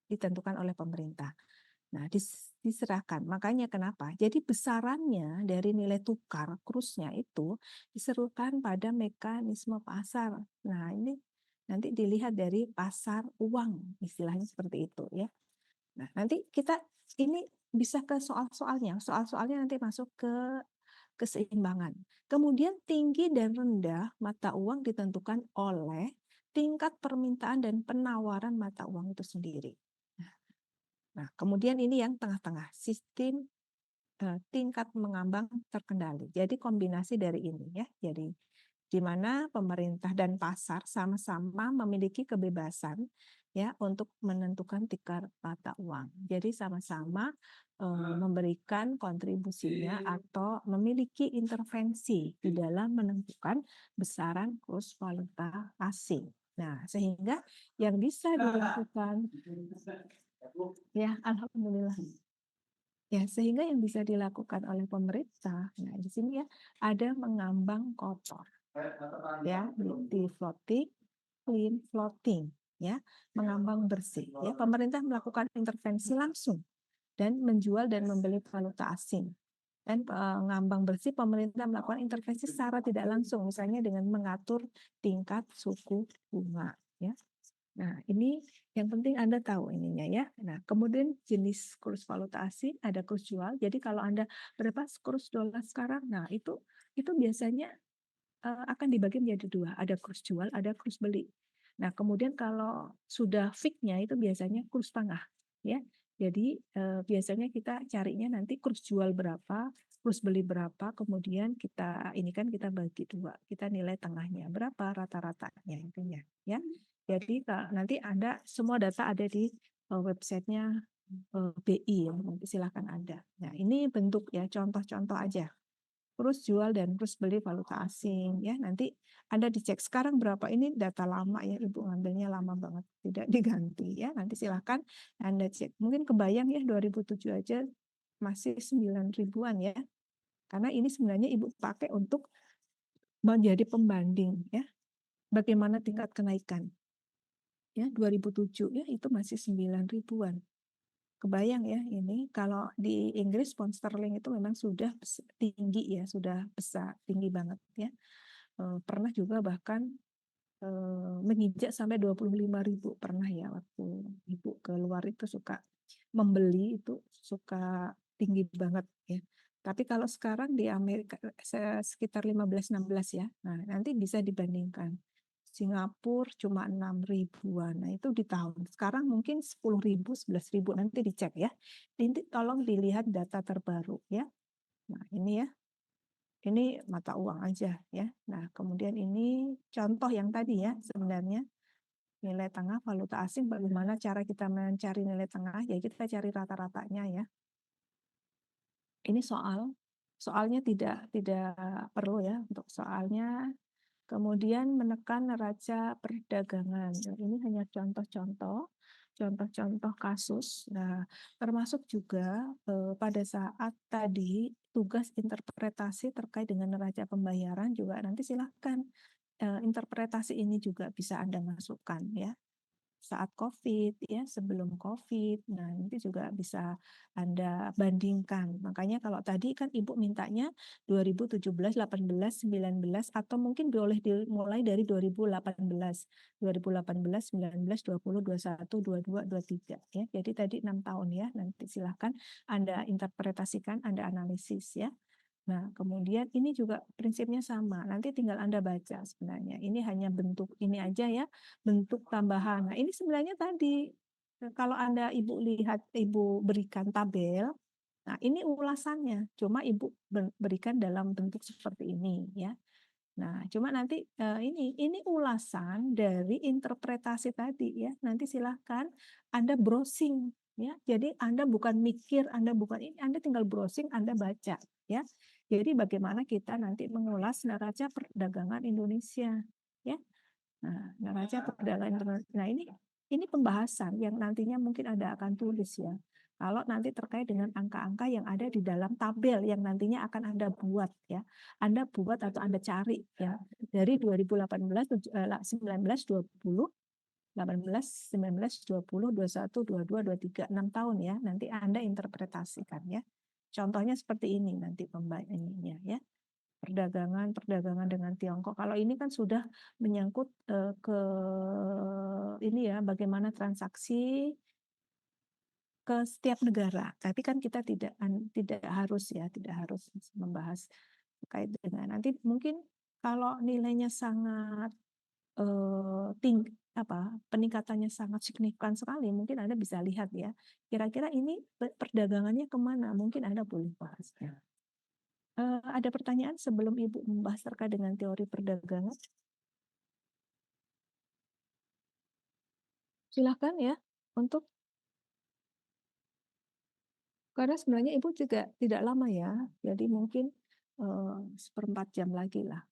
ditentukan oleh pemerintah. Nah, diserahkan. Makanya kenapa? Jadi besarannya dari nilai tukar kursnya itu diserukan pada mekanisme pasar. Nah, ini nanti dilihat dari pasar uang, istilahnya seperti itu ya. Nah, nanti kita ini bisa ke soal-soalnya. Soal-soalnya nanti masuk ke keseimbangan. Kemudian tinggi dan rendah mata uang ditentukan oleh tingkat permintaan dan penawaran mata uang itu sendiri. Nah, kemudian ini yang tengah-tengah, sistem tingkat mengambang terkendali. Jadi kombinasi dari ini ya. Jadi di mana pemerintah dan pasar sama-sama memiliki kebebasan ya untuk menentukan tingkat mata uang. Jadi sama-sama memberikan kontribusinya atau memiliki intervensi di dalam menentukan besaran kurs valuta asing. Nah, sehingga yang bisa dilakukan ya alhamdulillah. Ya, sehingga yang bisa dilakukan oleh pemerintah, nah di sini ya ada mengambang kotor, ya di floating, clean floating, ya mengambang bersih. Ya, pemerintah melakukan intervensi langsung dan menjual dan membeli valuta asing. Dan mengambang bersih, pemerintah melakukan intervensi secara tidak langsung, misalnya dengan mengatur tingkat suku bunga, ya. Nah, ini yang penting Anda tahu ininya ya. Nah, kemudian jenis kurs valuta asing, ada kurs jual. Jadi kalau Anda berapa kurs dolar sekarang, nah itu biasanya akan dibagi menjadi dua. Ada kurs jual, ada kurs beli. Nah, kemudian kalau sudah fix-nya itu biasanya kurs tengah, ya. Jadi biasanya kita carinya nanti kurs jual berapa, kurs beli berapa, kemudian kita ini kan kita bagi dua, kita nilai tengahnya berapa rata-ratanya intinya, ya. Jadi nanti ada semua data ada di websitenya BI ya, nanti silakan ada. Nah, ini bentuk ya contoh-contoh aja. Kurs jual dan kurs beli valuta asing ya, nanti Anda dicek sekarang berapa, ini data lama ya, Ibu ngambilnya lama banget tidak diganti ya, nanti silahkan Anda cek. Mungkin kebayang ya 2007 aja masih 9 ribuan ya, karena ini sebenarnya Ibu pakai untuk menjadi pembanding ya bagaimana tingkat kenaikan ya. 2007 ya itu masih 9 ribuan. Kebayang ya, ini kalau di Inggris pound sterling itu memang sudah tinggi ya, sudah besar, tinggi banget ya. Pernah juga bahkan menginjak sampai 25.000 pernah ya, waktu Ibu keluar itu suka membeli itu suka tinggi banget ya. Tapi kalau sekarang di Amerika sekitar 15-16 ya. Nah, nanti bisa dibandingkan. Singapura cuma 6 ribuan. Nah, itu di tahun. Sekarang mungkin 10 ribu, 11 ribu. Nanti dicek ya. Nanti tolong dilihat data terbaru ya. Nah, ini ya. Ini mata uang aja ya. Nah, kemudian ini contoh yang tadi ya sebenarnya. Nilai tengah valuta asing, bagaimana cara kita mencari nilai tengah? Ya kita cari rata-ratanya ya. Ini soalnya tidak perlu ya untuk soalnya. Kemudian menekan neraca perdagangan. Ini hanya contoh-contoh kasus. Nah, termasuk juga pada saat tadi tugas interpretasi terkait dengan neraca pembayaran juga nanti silahkan interpretasi ini juga bisa Anda masukkan ya. Saat COVID ya, sebelum COVID. Nah, nanti juga bisa Anda bandingkan. Makanya kalau tadi kan Ibu mintanya 2017, 18, 19 atau mungkin boleh dimulai dari 2018. 2018, 19, 20, 21, 22, 23 ya. Jadi tadi 6 tahun ya. Nanti silahkan Anda interpretasikan, Anda analisis ya. Nah, kemudian ini juga prinsipnya sama. Nanti tinggal Anda baca sebenarnya. Ini hanya bentuk ini aja ya, bentuk tambahan. Nah, ini sebenarnya tadi kalau Anda Ibu lihat, Ibu berikan tabel. Nah, ini ulasannya. Cuma Ibu berikan dalam bentuk seperti ini ya. Nah, cuma nanti ini ulasan dari interpretasi tadi ya. Nanti silahkan Anda browsing ya. Jadi Anda bukan mikir, Anda bukan ini, Anda tinggal browsing, Anda baca ya. Jadi bagaimana kita nanti mengulas neraca perdagangan Indonesia ya. Nah, neraca perdagangan Indonesia. Nah, ini pembahasan yang nantinya mungkin Anda akan tulis ya. Kalau nanti terkait dengan angka-angka yang ada di dalam tabel yang nantinya akan Anda buat ya. Anda buat atau Anda cari ya. Dari 2018, 19, 20, 18, 19, 20, 21, 22, 23, 6 tahun ya. Nanti Anda interpretasikan ya. Contohnya seperti ini nanti pembahasannya ya. Perdagangan dengan Tiongkok. Kalau ini kan sudah menyangkut ke ini ya, bagaimana transaksi ke setiap negara. Tapi kan kita tidak harus ya, tidak harus membahas terkait dengan nanti mungkin kalau nilainya sangat peningkatannya sangat signifikan sekali, mungkin Anda bisa lihat ya, kira-kira ini perdagangannya kemana? Mungkin Anda boleh bahas. Ada pertanyaan sebelum Ibu membahas terkait dengan teori perdagangan? Silahkan ya, untuk karena sebenarnya Ibu juga tidak lama ya, jadi mungkin 1/4 jam lagi lah.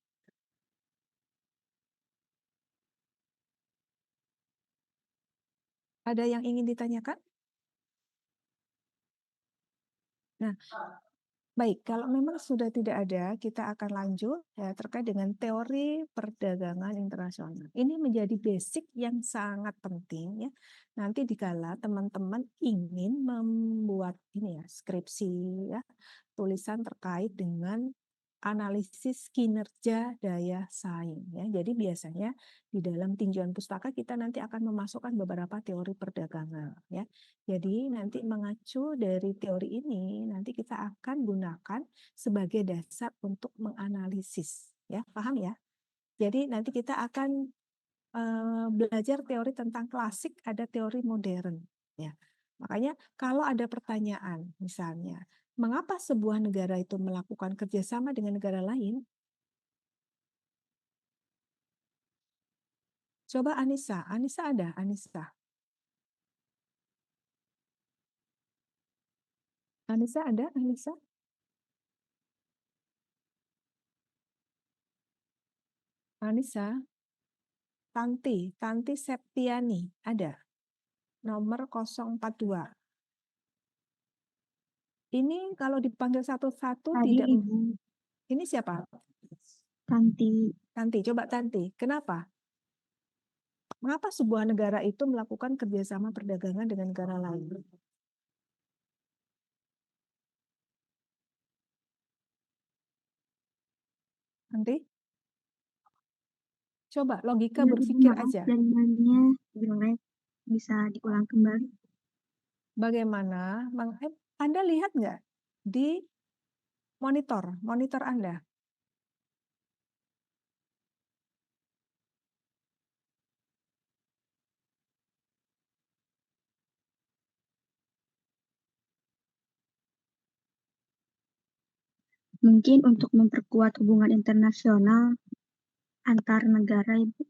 Ada yang ingin ditanyakan? Nah, baik, kalau memang sudah tidak ada, kita akan lanjut ya, terkait dengan teori perdagangan internasional. Ini menjadi basic yang sangat penting ya. Nanti dikala teman-teman ingin membuat ini ya, skripsi ya, tulisan terkait dengan analisis kinerja daya saing ya. Jadi biasanya di dalam tinjauan pustaka kita nanti akan memasukkan beberapa teori perdagangan ya. Jadi nanti mengacu dari teori ini nanti kita akan gunakan sebagai dasar untuk menganalisis ya. Paham ya? Jadi nanti kita akan belajar teori tentang klasik, ada teori modern ya. Makanya kalau ada pertanyaan misalnya mengapa sebuah negara itu melakukan kerjasama dengan negara lain? Coba Anissa, Anissa ada? Anissa, Anissa ada? Anissa, Anissa, Tanti Septiani ada? Nomor 042. Ini kalau dipanggil satu-satu Tadi tidak. Ibu Ini siapa? Tanti. Tanti, coba Tanti. Kenapa? Mengapa sebuah negara itu melakukan kerjasama perdagangan dengan negara lain? Nanti coba logika Ya, Ibu, berpikir maaf aja. jaringannya jelek. Bisa diulang kembali? Bagaimana? Anda lihat nggak di monitor Anda? Mungkin untuk memperkuat hubungan internasional antar negara, Ibu.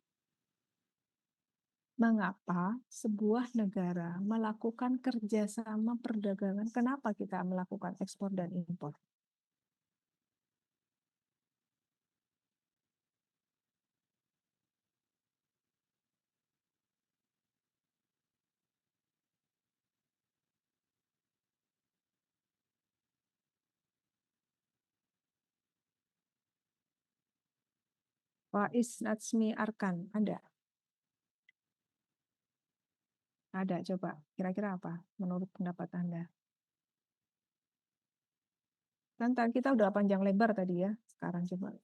Mengapa sebuah negara melakukan kerjasama perdagangan? Kenapa kita melakukan ekspor dan impor? Faiz Natsmi Arkan, ada? Ada, coba. Kira-kira apa menurut pendapat Anda? Kan kita udah panjang lebar tadi ya. Sekarang coba.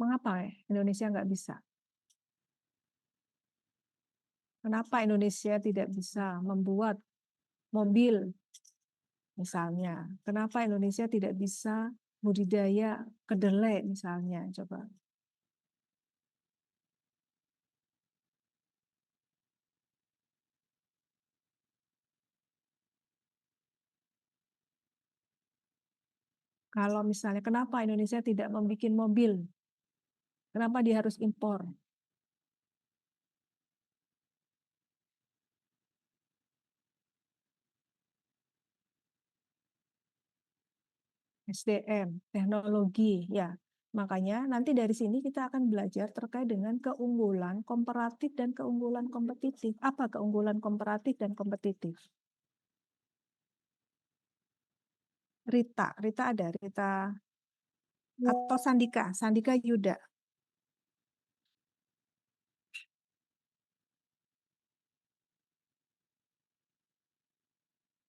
Mengapa Indonesia nggak bisa? Kenapa Indonesia tidak bisa membuat mobil misalnya? Kenapa Indonesia tidak bisa budidaya kedelai misalnya? Coba. Kalau misalnya kenapa Indonesia tidak membuat mobil? Kenapa dia harus impor? SDM, teknologi, ya. Makanya nanti dari sini kita akan belajar terkait dengan keunggulan komparatif dan keunggulan kompetitif. Apa keunggulan komparatif dan kompetitif? Rita ada, Rita atau Sandika, Sandika Yuda.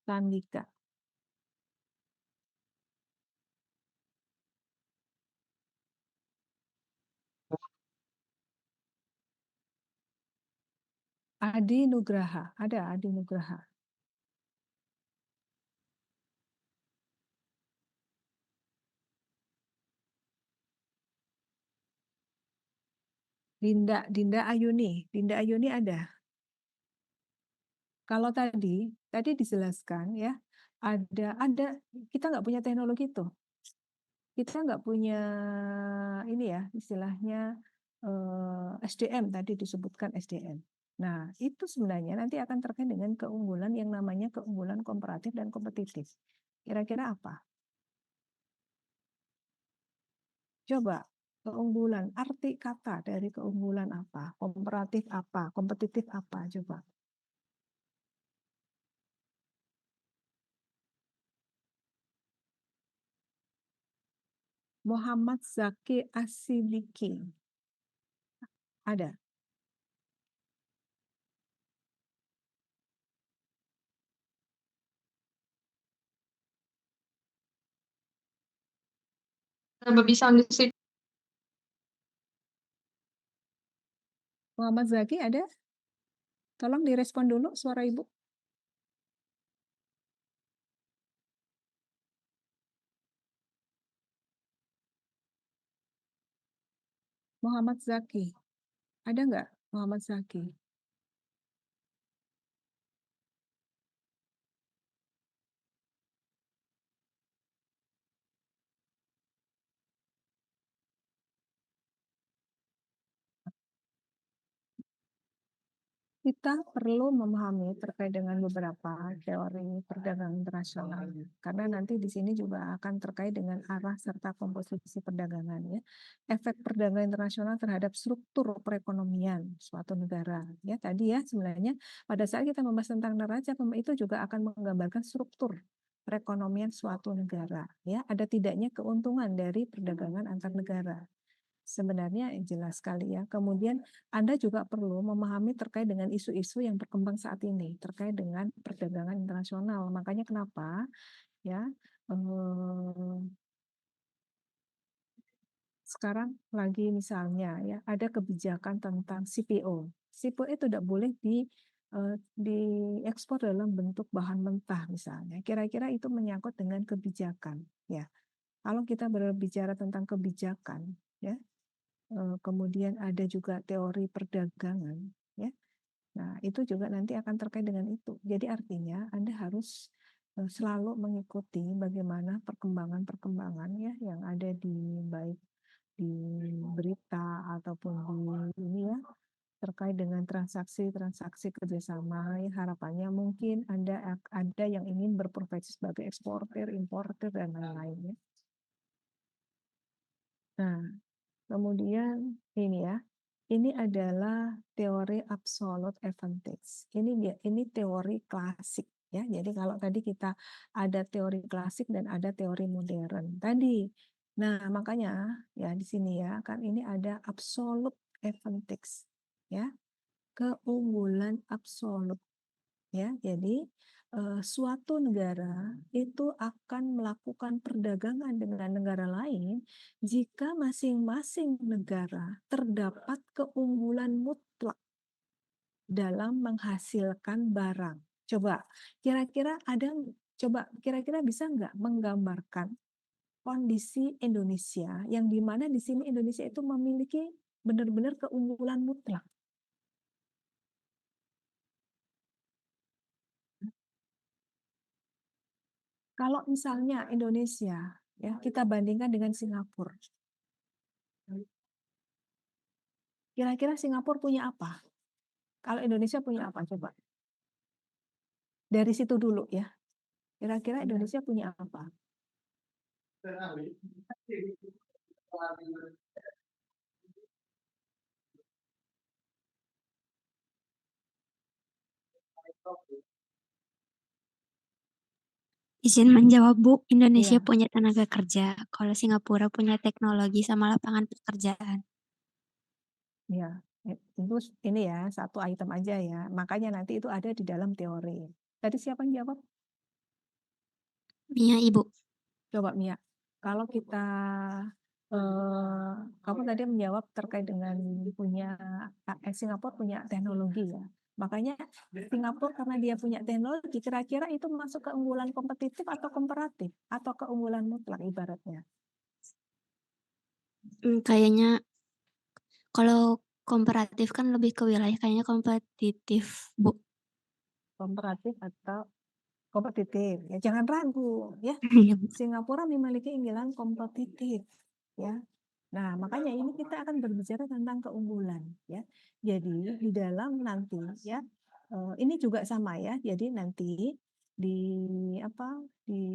Sandika. Adi Nugraha. Ada Adi Nugraha. Dinda Ayuni. Dinda Ayuni ada. Kalau tadi dijelaskan ya, ada kita nggak punya teknologi itu. Kita nggak punya ini ya, istilahnya SDM, tadi disebutkan SDM. Nah, itu sebenarnya nanti akan terkait dengan keunggulan yang namanya keunggulan komparatif dan kompetitif. Kira-kira apa? Coba keunggulan, arti kata dari keunggulan apa? Komparatif apa? Kompetitif apa? Coba. Muhammad Zaki Asidiki. Ada. Bisa di Muhammad Zaki ada? Tolong direspon dulu suara Ibu. Muhammad Zaki. Ada nggak Muhammad Zaki? Kita perlu memahami terkait dengan beberapa teori perdagangan internasional, karena nanti di sini juga akan terkait dengan arah serta komposisi perdagangan ya. Efek perdagangan internasional terhadap struktur perekonomian suatu negara. Ya, tadi ya sebenarnya pada saat kita membahas tentang neraca itu juga akan menggambarkan struktur perekonomian suatu negara. Ya, ada tidaknya keuntungan dari perdagangan antar negara. Sebenarnya jelas sekali ya. Kemudian Anda juga perlu memahami terkait dengan isu-isu yang berkembang saat ini terkait dengan perdagangan internasional. Makanya kenapa ya sekarang lagi misalnya ya ada kebijakan tentang CPO. CPO itu tidak boleh diekspor dalam bentuk bahan mentah misalnya. Kira-kira itu menyangkut dengan kebijakan ya. Kalau kita berbicara tentang kebijakan ya, kemudian ada juga teori perdagangan ya. Nah, itu juga nanti akan terkait dengan itu. Jadi artinya Anda harus selalu mengikuti bagaimana perkembangan-perkembangan ya yang ada di baik di berita ataupun di ini ya terkait dengan transaksi-transaksi kerjasama. Ya, harapannya mungkin ada yang ingin berprofesi sebagai eksportir, importer dan lain-lain ya. Nah, kemudian ini ya, ini adalah teori absolute advantage. Ini teori klasik ya. Jadi kalau tadi kita ada teori klasik dan ada teori modern tadi. Nah, makanya ya di sini ya kan ini ada absolute advantage ya, keunggulan absolut ya. Jadi suatu negara itu akan melakukan perdagangan dengan negara lain jika masing-masing negara terdapat keunggulan mutlak dalam menghasilkan barang. Kira-kira bisa nggak menggambarkan kondisi Indonesia yang dimana di sini Indonesia itu memiliki benar-benar keunggulan mutlak. Kalau misalnya Indonesia, ya kita bandingkan dengan Singapura. Kira-kira Singapura punya apa? Kalau Indonesia punya apa? Coba. Dari situ dulu ya. Kira-kira Indonesia punya apa? Izin menjawab, Bu. Indonesia Iya, punya tenaga kerja, kalau Singapura punya teknologi sama lapangan pekerjaan. iya. Itu ini ya, satu item aja ya. Makanya nanti itu ada di dalam teori. Tadi siapa yang jawab? Mia, Ibu. Coba Mia, kalau kita kamu tadi menjawab terkait dengan punya Singapura punya teknologi ya. Makanya Singapura karena dia punya teknologi, kira-kira itu masuk keunggulan kompetitif atau komparatif atau keunggulan mutlak ibaratnya. Kayaknya kalau komparatif kan lebih ke wilayah, kayaknya kompetitif, Bu. Komparatif atau kompetitif. Ya, jangan ragu ya. Iya, Bu. Singapura memiliki keunggulan kompetitif ya. Nah, makanya ini kita akan berbicara tentang keunggulan ya. Jadi di dalam nanti ya ini juga sama ya. Jadi nanti di di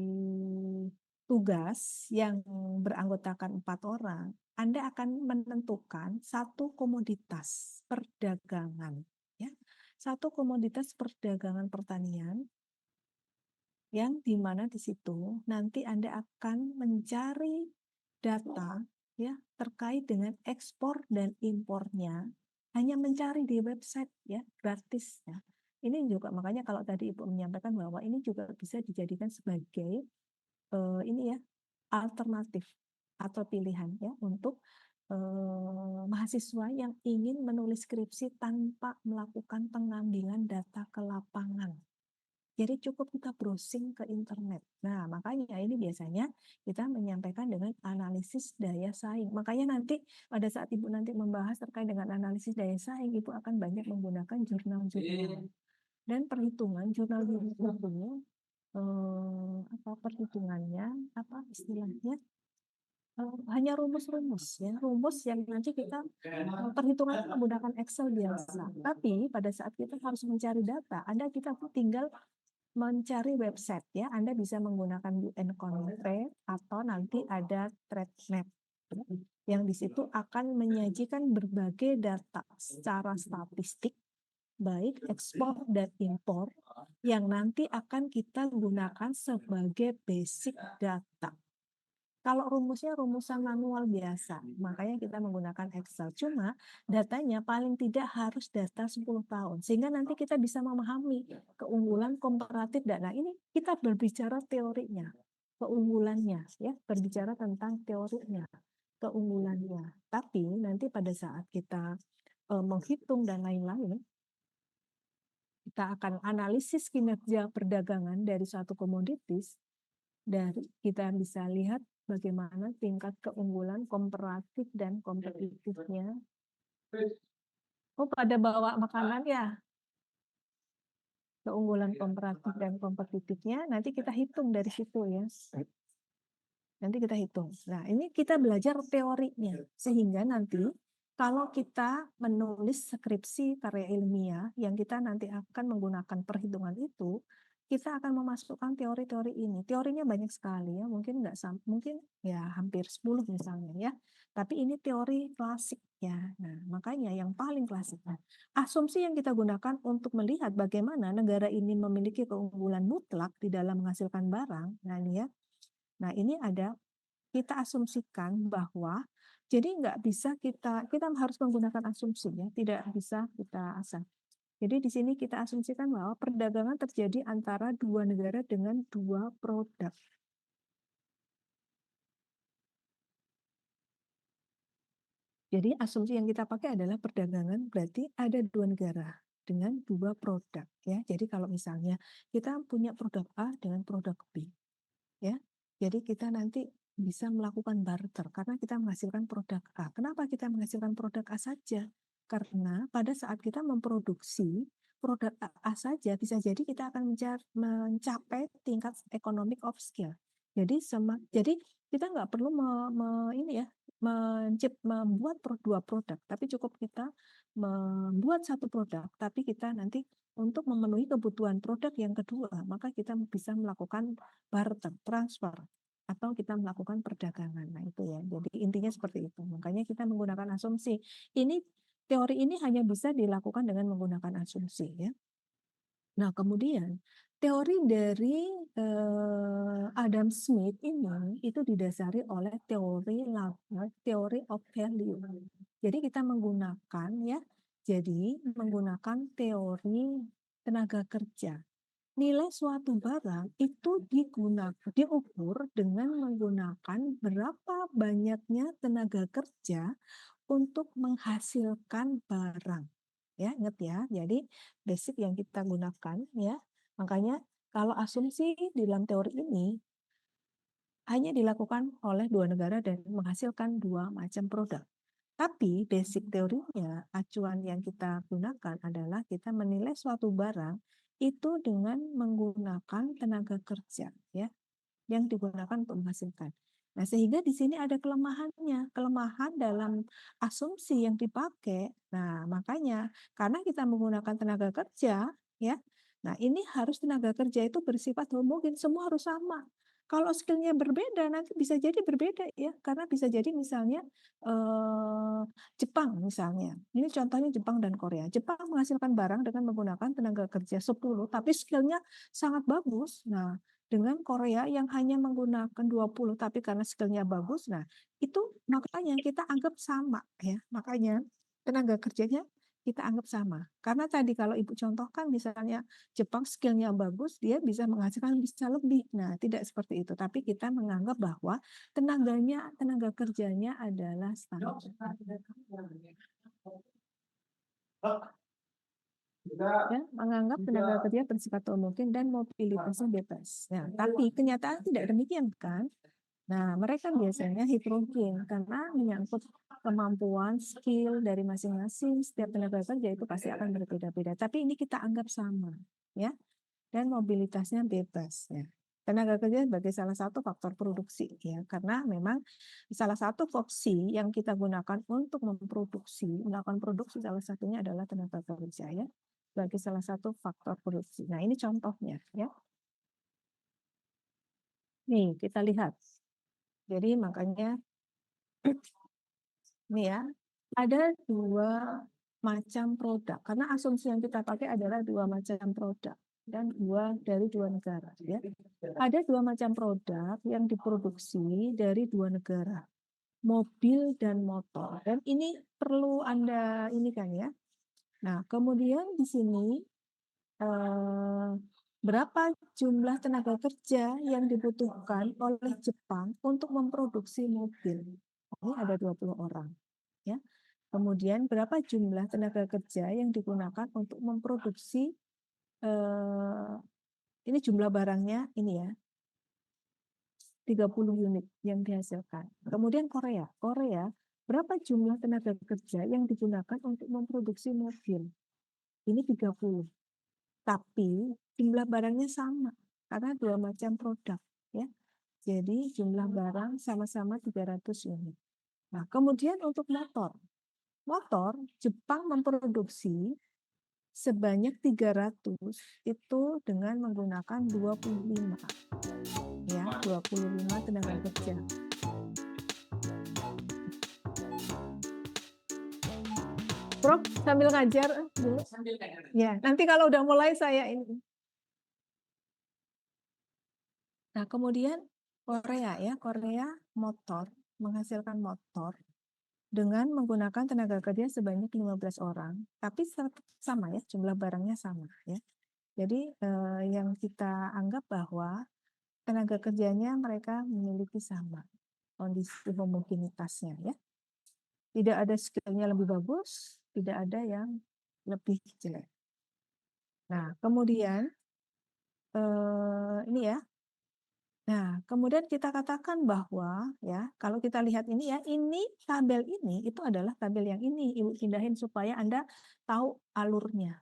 tugas yang beranggotakan 4 orang, Anda akan menentukan satu komoditas perdagangan ya. Satu komoditas perdagangan pertanian yang dimana di situ nanti Anda akan mencari data ya terkait dengan ekspor dan impornya, hanya mencari di website ya gratis ya. Ini juga makanya kalau tadi Ibu menyampaikan bahwa ini juga bisa dijadikan sebagai ini ya alternatif atau pilihan ya untuk mahasiswa yang ingin menulis skripsi tanpa melakukan pengambilan data ke lapangan. Jadi cukup kita browsing ke internet. Nah, makanya ini biasanya kita menyampaikan dengan analisis daya saing. Makanya nanti pada saat Ibu nanti membahas terkait dengan analisis daya saing, Ibu akan banyak menggunakan jurnal-jurnal dan perhitungan jurnal-jurnal itu apa perhitungannya, apa istilahnya hanya rumus-rumus ya, rumus yang nanti kita perhitungan menggunakan Excel biasa. Tapi pada saat kita harus mencari data, kita tinggal mencari website ya, Anda bisa menggunakan UN Trade atau nanti ada TradeNet yang di situ akan menyajikan berbagai data secara statistik baik ekspor dan impor yang nanti akan kita gunakan sebagai basic data. Kalau rumusnya rumusan manual biasa, makanya kita menggunakan Excel. Cuma datanya paling tidak harus data 10 tahun. Sehingga nanti kita bisa memahami keunggulan komparatif data. Ini kita berbicara teorinya, keunggulannya, ya, berbicara tentang teorinya, keunggulannya. Tapi nanti pada saat kita menghitung dan lain-lain, kita akan analisis kinerja perdagangan dari suatu komoditis, dari kita bisa lihat bagaimana tingkat keunggulan komparatif dan kompetitifnya. Oh, pada bawa makanan ya. Keunggulan komparatif dan kompetitifnya nanti kita hitung dari situ ya. Nanti kita hitung. Nah, ini kita belajar teorinya sehingga nanti kalau kita menulis skripsi karya ilmiah yang kita nanti akan menggunakan perhitungan itu, kita akan memasukkan teori-teori ini. Teorinya banyak sekali ya, mungkin mungkin ya hampir 10 misalnya ya. Tapi ini teori klasik ya. Nah, makanya yang paling klasik. Nah, asumsi yang kita gunakan untuk melihat bagaimana negara ini memiliki keunggulan mutlak di dalam menghasilkan barang. Nah, ini ya. Nah, ini ada kita asumsikan bahwa jadi nggak bisa kita harus menggunakan asumsi ya, tidak bisa kita asal. Jadi di sini kita asumsikan bahwa perdagangan terjadi antara dua negara dengan dua produk. Jadi asumsi yang kita pakai adalah perdagangan berarti ada dua negara dengan dua produk ya. Jadi kalau misalnya kita punya produk A dengan produk B ya. Jadi kita nanti bisa melakukan barter karena kita menghasilkan produk A. Kenapa kita menghasilkan produk A saja? Karena pada saat kita memproduksi produk A saja bisa jadi kita akan mencapai tingkat economic of scale. Jadi kita nggak perlu ini ya membuat dua produk, tapi cukup kita membuat satu produk, tapi kita nanti untuk memenuhi kebutuhan produk yang kedua, maka kita bisa melakukan barter, transfer, atau kita melakukan perdagangan. Nah itu ya, jadi intinya seperti itu. Makanya kita menggunakan asumsi. Teori ini hanya bisa dilakukan dengan menggunakan asumsi ya. Nah kemudian teori dari Adam Smith ini itu didasari oleh teori of value. Jadi kita menggunakan ya, jadi menggunakan teori tenaga kerja. nilai suatu barang itu diukur dengan menggunakan berapa banyaknya tenaga kerja untuk menghasilkan barang. Ya, ingat ya. Jadi basic yang kita gunakan ya. Makanya kalau asumsi di dalam teori ini hanya dilakukan oleh dua negara dan menghasilkan dua macam produk. Tapi basic teorinya, acuan yang kita gunakan adalah kita menilai suatu barang itu dengan menggunakan tenaga kerja ya yang digunakan untuk menghasilkan. Nah, sehingga di sini ada kelemahannya, kelemahan dalam asumsi yang dipakai. Nah, makanya karena kita menggunakan tenaga kerja ya. Nah, ini harus tenaga kerja itu bersifat homogen, semua harus sama. Kalau skillnya berbeda, nanti bisa jadi berbeda ya, karena bisa jadi misalnya Jepang misalnya. Ini contohnya Jepang dan Korea. Jepang menghasilkan barang dengan menggunakan tenaga kerja 10, tapi skillnya sangat bagus. Nah, dengan Korea yang hanya menggunakan 20, tapi karena skillnya bagus, nah itu makanya kita anggap sama ya. Makanya tenaga kerjanya kita anggap sama. Karena tadi kalau Ibu contohkan misalnya Jepang skillnya bagus, dia bisa menghasilkan bisa lebih. Nah, tidak seperti itu. Tapi kita menganggap bahwa tenaga kerjanya adalah standar. Ya, menganggap tenaga kerja bersifat homogen dan mobilitasnya bebas. Nah, tapi kenyataan tidak demikian kan? Nah, mereka biasanya heterogen karena menyangkut kemampuan, skill dari masing-masing setiap tenaga kerja itu pasti akan berbeda-beda. Tapi ini kita anggap sama, ya. Dan mobilitasnya bebas, ya. Tenaga kerja sebagai salah satu faktor produksi, ya, karena memang salah satu fungsi yang kita gunakan untuk melakukan produksi salah satunya adalah tenaga kerja, ya, sebagai salah satu faktor produksi. Nah, ini contohnya, ya. Nih, kita lihat. Jadi makanya ini ya, ada dua macam produk. Karena asumsi yang kita pakai adalah dua macam produk dan dari dua negara. Ya. Ada dua macam produk yang diproduksi dari dua negara, mobil dan motor. Dan ini perlu Anda ini kan ya. Nah, kemudian di sini berapa jumlah tenaga kerja yang dibutuhkan oleh Jepang untuk memproduksi mobil? Ini ada 20 orang. Ya. Kemudian berapa jumlah tenaga kerja yang digunakan untuk memproduksi ini jumlah barangnya ini ya 30 unit yang dihasilkan. Kemudian Korea. Korea berapa jumlah tenaga kerja yang digunakan untuk memproduksi mobil? Ini 30. Tapi jumlah barangnya sama karena dua macam produk ya. Jadi jumlah barang sama-sama 300 unit. Nah, kemudian untuk motor. Motor Jepang memproduksi sebanyak 300 itu dengan menggunakan 25 ya, 25 tenaga kerja. Prof sambil ngajar dulu. Ya, nanti kalau udah mulai saya ini. Nah, kemudian Korea ya, Korea motor menghasilkan motor dengan menggunakan tenaga kerja sebanyak 15 orang, tapi sama ya, jumlah barangnya sama ya. Jadi yang kita anggap bahwa tenaga kerjanya mereka memiliki sama kondisi homogenitasnya ya. Tidak ada skillnya lebih bagus, tidak ada yang lebih jelek. Nah, kemudian ini ya. Nah, kemudian kita katakan bahwa ya, kalau kita lihat ini ya, ini tabel ini itu adalah tabel yang ini. Ibu pindahin supaya Anda tahu alurnya.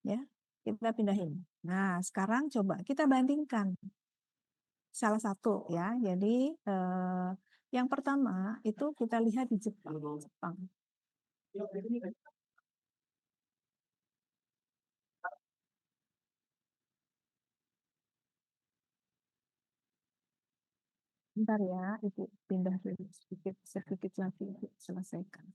Ya, kita pindahin. Nah, sekarang coba kita bandingkan salah satu ya. Jadi yang pertama itu kita lihat di Jepang. Bentar ya, Ibu pindah dulu sedikit lagi Ibu selesaikan.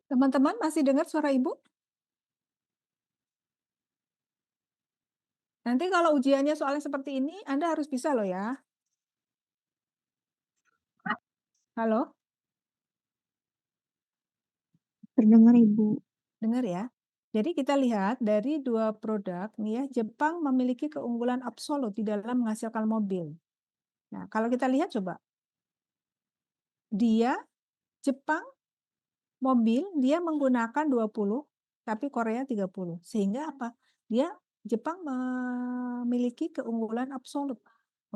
Teman-teman masih dengar suara Ibu? Nanti kalau ujiannya soalnya seperti ini, Anda harus bisa loh ya. Halo, Terdengar Ibu. dengar ya. Jadi kita lihat dari dua produk nih ya, Jepang memiliki keunggulan absolut di dalam menghasilkan mobil. Nah, kalau kita lihat coba, Jepang mobil dia menggunakan 20, tapi Korea 30. Sehingga apa? Jepang memiliki keunggulan absolut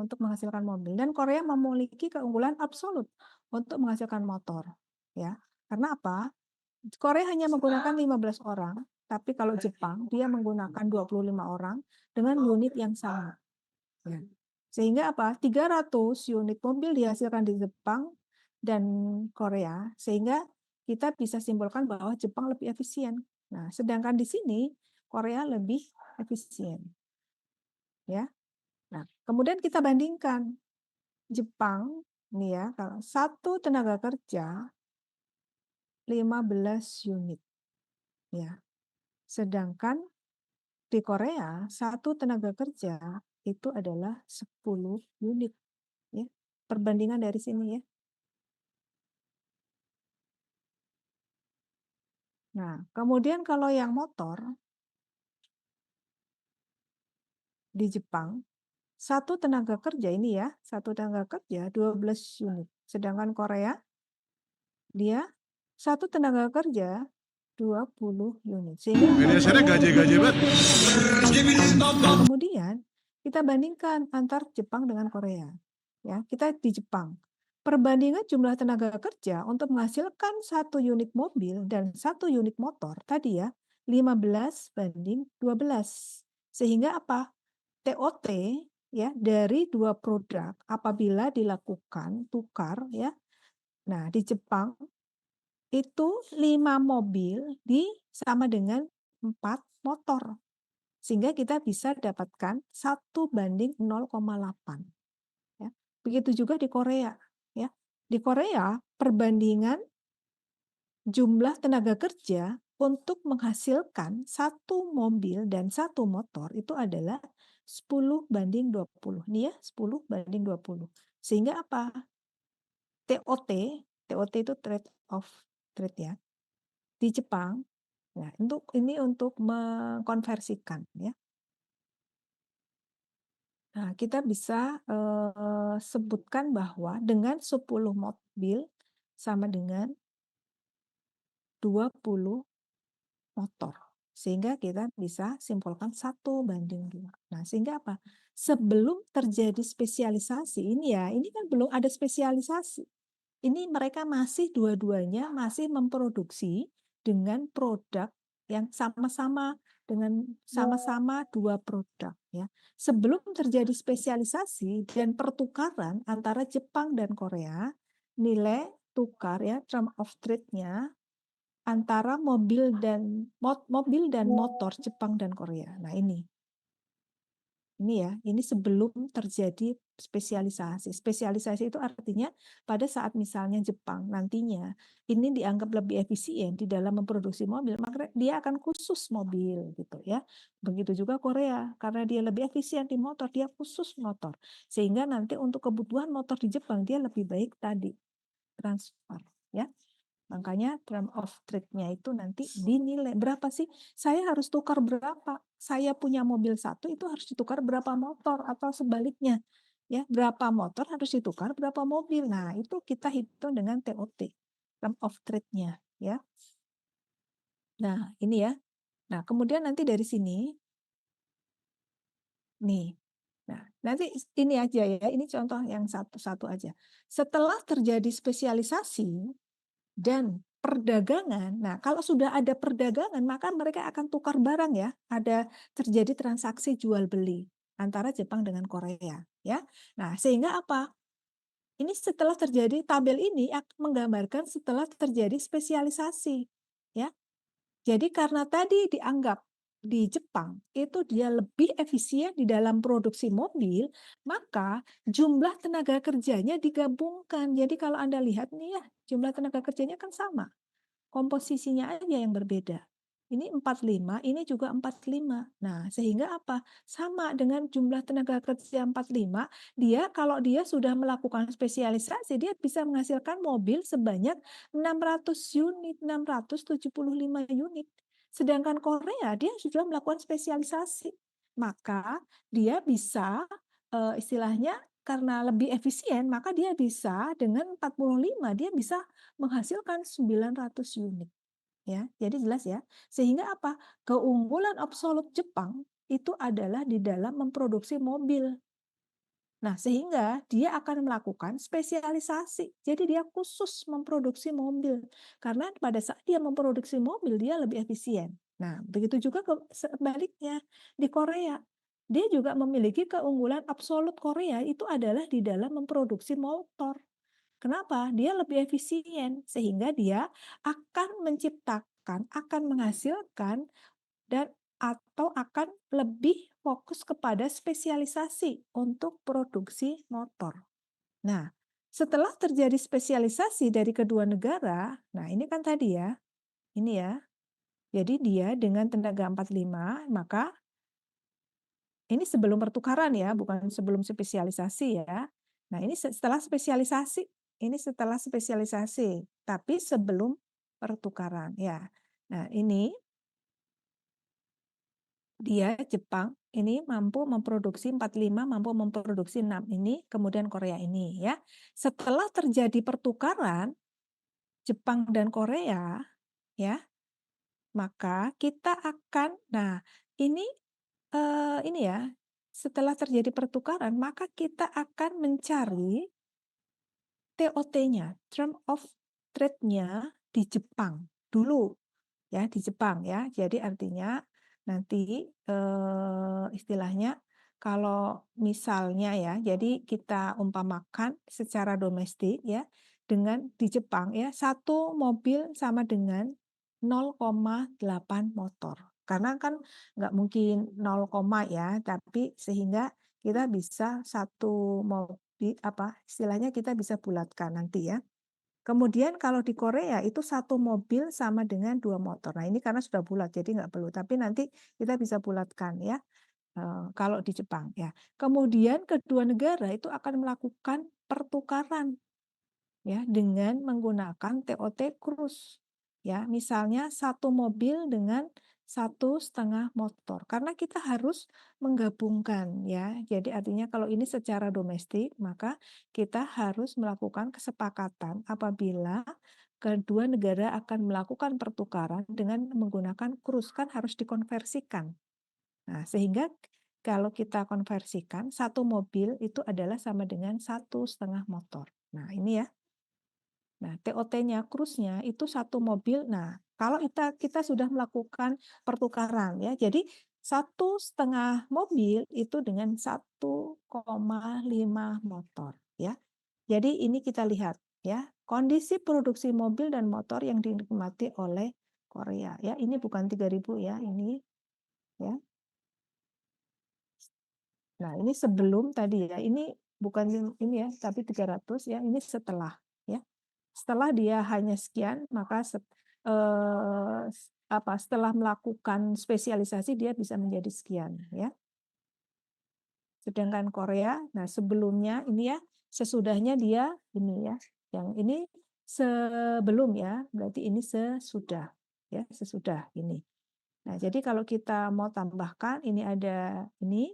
untuk menghasilkan mobil dan Korea memiliki keunggulan absolut untuk menghasilkan motor, ya. Karena apa? Korea hanya menggunakan 15 orang, tapi kalau Jepang dia menggunakan 25 orang dengan unit yang sama. Ya. Sehingga apa? 300 unit mobil dihasilkan di Jepang dan Korea, sehingga kita bisa simpulkan bahwa Jepang lebih efisien. Nah, sedangkan di sini Korea lebih efisien. Ya. Nah, kemudian kita bandingkan Jepang nih ya, kalau satu tenaga kerja 15 unit ya. Sedangkan di Korea satu tenaga kerja itu adalah 10 unit ya. Perbandingan dari sini ya. Nah, kemudian kalau yang motor di Jepang, satu tenaga kerja ini ya, satu tenaga kerja 12 unit. Sedangkan Korea, dia satu tenaga kerja 20 unit. Sehingga gaji-gaji banget. Kemudian kita bandingkan antar Jepang dengan Korea. Ya, kita di Jepang. Perbandingan jumlah tenaga kerja untuk menghasilkan satu unit mobil dan satu unit motor tadi ya 15 banding 12. Sehingga apa? TOT ya dari dua produk apabila dilakukan tukar ya. Nah, di Jepang itu 5 mobil sama dengan 4 motor. Sehingga kita bisa dapatkan 1 banding 0,8. Ya. Begitu juga di Korea. Ya. Di Korea, perbandingan jumlah tenaga kerja untuk menghasilkan satu mobil dan satu motor itu adalah 10 banding 20. Nih ya, 10 banding 20. Sehingga apa? TOT itu trade of trade ya. Di Jepang, nah untuk mengkonversikan ya. Nah, kita bisa sebutkan bahwa dengan 10 mobil sama dengan 20 motor. Sehingga kita bisa simpulkan 1 banding 2. Nah, sehingga apa? Sebelum terjadi spesialisasi, ini kan belum ada spesialisasi. Ini mereka masih dua-duanya masih memproduksi dengan produk yang sama-sama dengan sama-sama dua produk ya. Sebelum terjadi spesialisasi dan pertukaran antara Jepang dan Korea, nilai tukar ya term of trade-nya antara mobil dan motor Jepang dan Korea. Nah, ini ya, ini sebelum terjadi spesialisasi. Spesialisasi itu artinya pada saat misalnya Jepang nantinya ini dianggap lebih efisien di dalam memproduksi mobil, maka dia akan khusus mobil gitu ya. Begitu juga Korea, karena dia lebih efisien di motor, dia khusus motor. Sehingga nanti untuk kebutuhan motor di Jepang dia lebih baik tadi transfer ya. Makanya term of trade-nya itu nanti dinilai berapa sih? Saya harus tukar berapa? Saya punya mobil satu itu harus ditukar berapa motor atau sebaliknya. Ya, berapa motor harus ditukar berapa mobil. Nah, itu kita hitung dengan TOT, term of trade-nya ya. Nah, ini ya. Nah, kemudian nanti dari sini nih. Nah, nanti ini aja ya. Ini contoh yang satu-satu aja. Setelah terjadi spesialisasi dan perdagangan. Nah, kalau sudah ada perdagangan, maka mereka akan tukar barang ya. Ada terjadi transaksi jual beli antara Jepang dengan Korea, ya. Nah, sehingga apa? Ini setelah terjadi tabel ini menggambarkan setelah terjadi spesialisasi, ya. Jadi karena tadi dianggap di Jepang itu dia lebih efisien di dalam produksi mobil, maka jumlah tenaga kerjanya digabungkan. Jadi kalau Anda lihat nih ya, jumlah tenaga kerjanya kan sama. komposisinya aja yang berbeda. Ini 45, ini juga 45. Nah, sehingga apa? Sama dengan jumlah tenaga kerja 45, kalau dia sudah melakukan spesialisasi, dia bisa menghasilkan mobil sebanyak 600 unit, 675 unit. Sedangkan Korea, dia sudah melakukan spesialisasi. Maka dia bisa istilahnya karena lebih efisien, maka dia bisa dengan 45, dia bisa menghasilkan 900 unit. Ya, jadi jelas ya. Sehingga apa? Keunggulan absolut Jepang itu adalah di dalam memproduksi mobil. Nah, sehingga dia akan melakukan spesialisasi. Jadi dia khusus memproduksi mobil. Karena pada saat dia memproduksi mobil, dia lebih efisien. Nah, begitu juga sebaliknya di Korea. Dia juga memiliki keunggulan absolut Korea itu adalah di dalam memproduksi motor. Kenapa? Dia lebih efisien sehingga dia akan menciptakan, akan menghasilkan dan atau akan lebih fokus kepada spesialisasi untuk produksi motor. Nah, setelah terjadi spesialisasi dari kedua negara, nah ini kan tadi ya, ini ya. Jadi dia dengan tenaga 45, maka ini sebelum pertukaran ya, bukan sebelum spesialisasi ya. Nah, ini setelah spesialisasi, tapi sebelum pertukaran ya. Nah, ini dia Jepang ini mampu memproduksi 45, mampu memproduksi 6 ini, kemudian Korea ini ya. Setelah terjadi pertukaran Jepang dan Korea ya, maka kita akan ini ya, setelah terjadi pertukaran, maka kita akan mencari TOT-nya, term of trade-nya di Jepang dulu, ya di Jepang ya. Jadi artinya nanti istilahnya kalau misalnya ya, jadi kita umpamakan secara domestik ya, dengan di Jepang ya, satu mobil sama dengan 0,8 motor. Karena kan nggak mungkin 0, ya, tapi sehingga kita bisa satu mobil istilahnya kita bisa bulatkan nanti ya. Kemudian kalau di Korea itu satu mobil sama dengan 2 motor. Nah ini karena sudah bulat jadi nggak perlu. Tapi nanti kita bisa bulatkan ya kalau di Jepang ya. Kemudian kedua negara itu akan melakukan pertukaran ya dengan menggunakan TOT cruise ya. Misalnya satu mobil dengan 1,5 motor karena kita harus menggabungkan ya. Jadi artinya kalau ini secara domestik maka kita harus melakukan kesepakatan apabila kedua negara akan melakukan pertukaran dengan menggunakan cruise kan harus dikonversikan. Nah, sehingga kalau kita konversikan satu mobil itu adalah sama dengan 1,5 motor. Nah, ini ya. Nah, TOT-nya, cruise-nya itu satu mobil. Nah, kalau kita sudah melakukan pertukaran ya, jadi 1,5 mobil itu dengan 1,5 motor ya. Jadi ini kita lihat ya, kondisi produksi mobil dan motor yang dinikmati oleh Korea ya. Ini bukan 3.000 ya, ini ya. Nah, ini sebelum tadi ya. Ini bukan ini ya, tapi 300 ya. Ini setelah ya. Setelah dia hanya sekian, maka setelah melakukan spesialisasi dia bisa menjadi sekian ya. Sedangkan Korea, nah sebelumnya ini ya, sesudahnya dia ini ya. Yang ini sebelum ya, berarti ini sesudah ya, sesudah ini. Nah, jadi kalau kita mau tambahkan ini ada ini,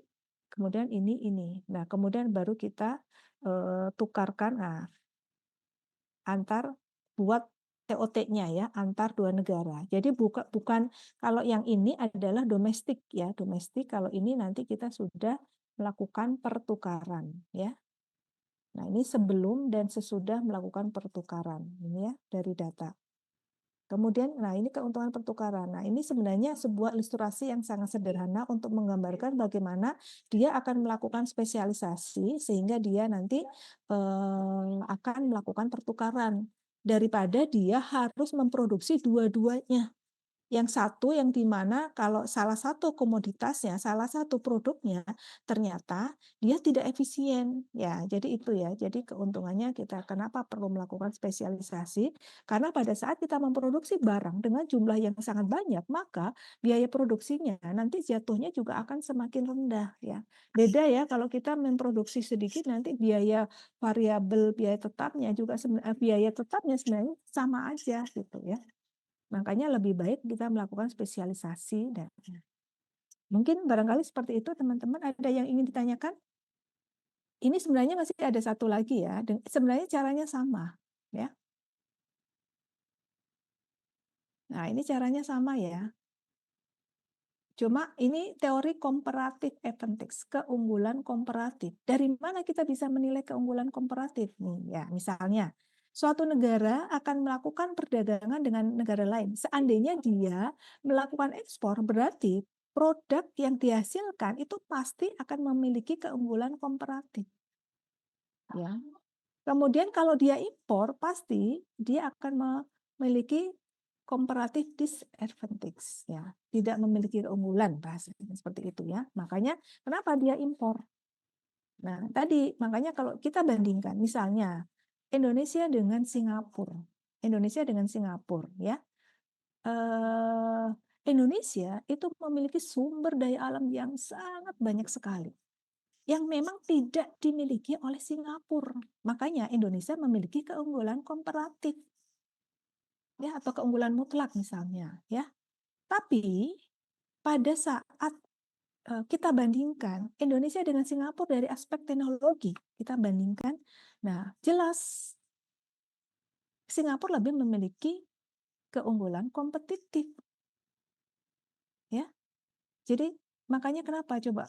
kemudian ini. Nah, kemudian baru kita tukarkan antar buat TOT-nya ya antar dua negara. Jadi bukan kalau yang ini adalah domestik ya, domestik. Kalau ini nanti kita sudah melakukan pertukaran ya. Nah, ini sebelum dan sesudah melakukan pertukaran ini ya dari data. Kemudian, nah ini keuntungan pertukaran. Nah ini sebenarnya sebuah ilustrasi yang sangat sederhana untuk menggambarkan bagaimana dia akan melakukan spesialisasi sehingga dia nanti akan melakukan pertukaran daripada dia harus memproduksi dua-duanya. Yang satu yang di mana kalau salah satu komoditasnya, salah satu produknya ternyata dia tidak efisien. Ya, jadi itu ya. Jadi keuntungannya kita kenapa perlu melakukan spesialisasi? Karena pada saat kita memproduksi barang dengan jumlah yang sangat banyak, maka biaya produksinya nanti jatuhnya juga akan semakin rendah ya. Beda ya kalau kita memproduksi sedikit nanti biaya variabel biaya tetapnya juga biaya tetapnya sebenarnya sama aja gitu ya. Makanya lebih baik kita melakukan spesialisasi dan mungkin barangkali seperti itu teman-teman. Ada yang ingin ditanyakan? Ini sebenarnya masih ada satu lagi ya. Sebenarnya caranya sama ya. Nah, ini caranya sama ya. Cuma ini teori comparative advantage, keunggulan komparatif. Dari mana kita bisa menilai keunggulan komparatif? Nih ya, misalnya suatu negara akan melakukan perdagangan dengan negara lain. Seandainya dia melakukan ekspor, berarti produk yang dihasilkan itu pasti akan memiliki keunggulan komparatif. Ya. Kemudian kalau dia impor, pasti dia akan memiliki comparative disadvantage, ya, tidak memiliki keunggulan, bahasanya seperti itu ya. Makanya kenapa dia impor? Nah, tadi makanya kalau kita bandingkan misalnya Indonesia dengan Singapura. Indonesia dengan Singapura ya. Indonesia itu memiliki sumber daya alam yang sangat banyak sekali yang memang tidak dimiliki oleh Singapura. Makanya Indonesia memiliki keunggulan komparatif ya atau keunggulan mutlak misalnya ya. Tapi pada saat kita bandingkan Indonesia dengan Singapura dari aspek teknologi, kita bandingkan, nah jelas Singapura lebih memiliki keunggulan kompetitif ya. Jadi makanya kenapa coba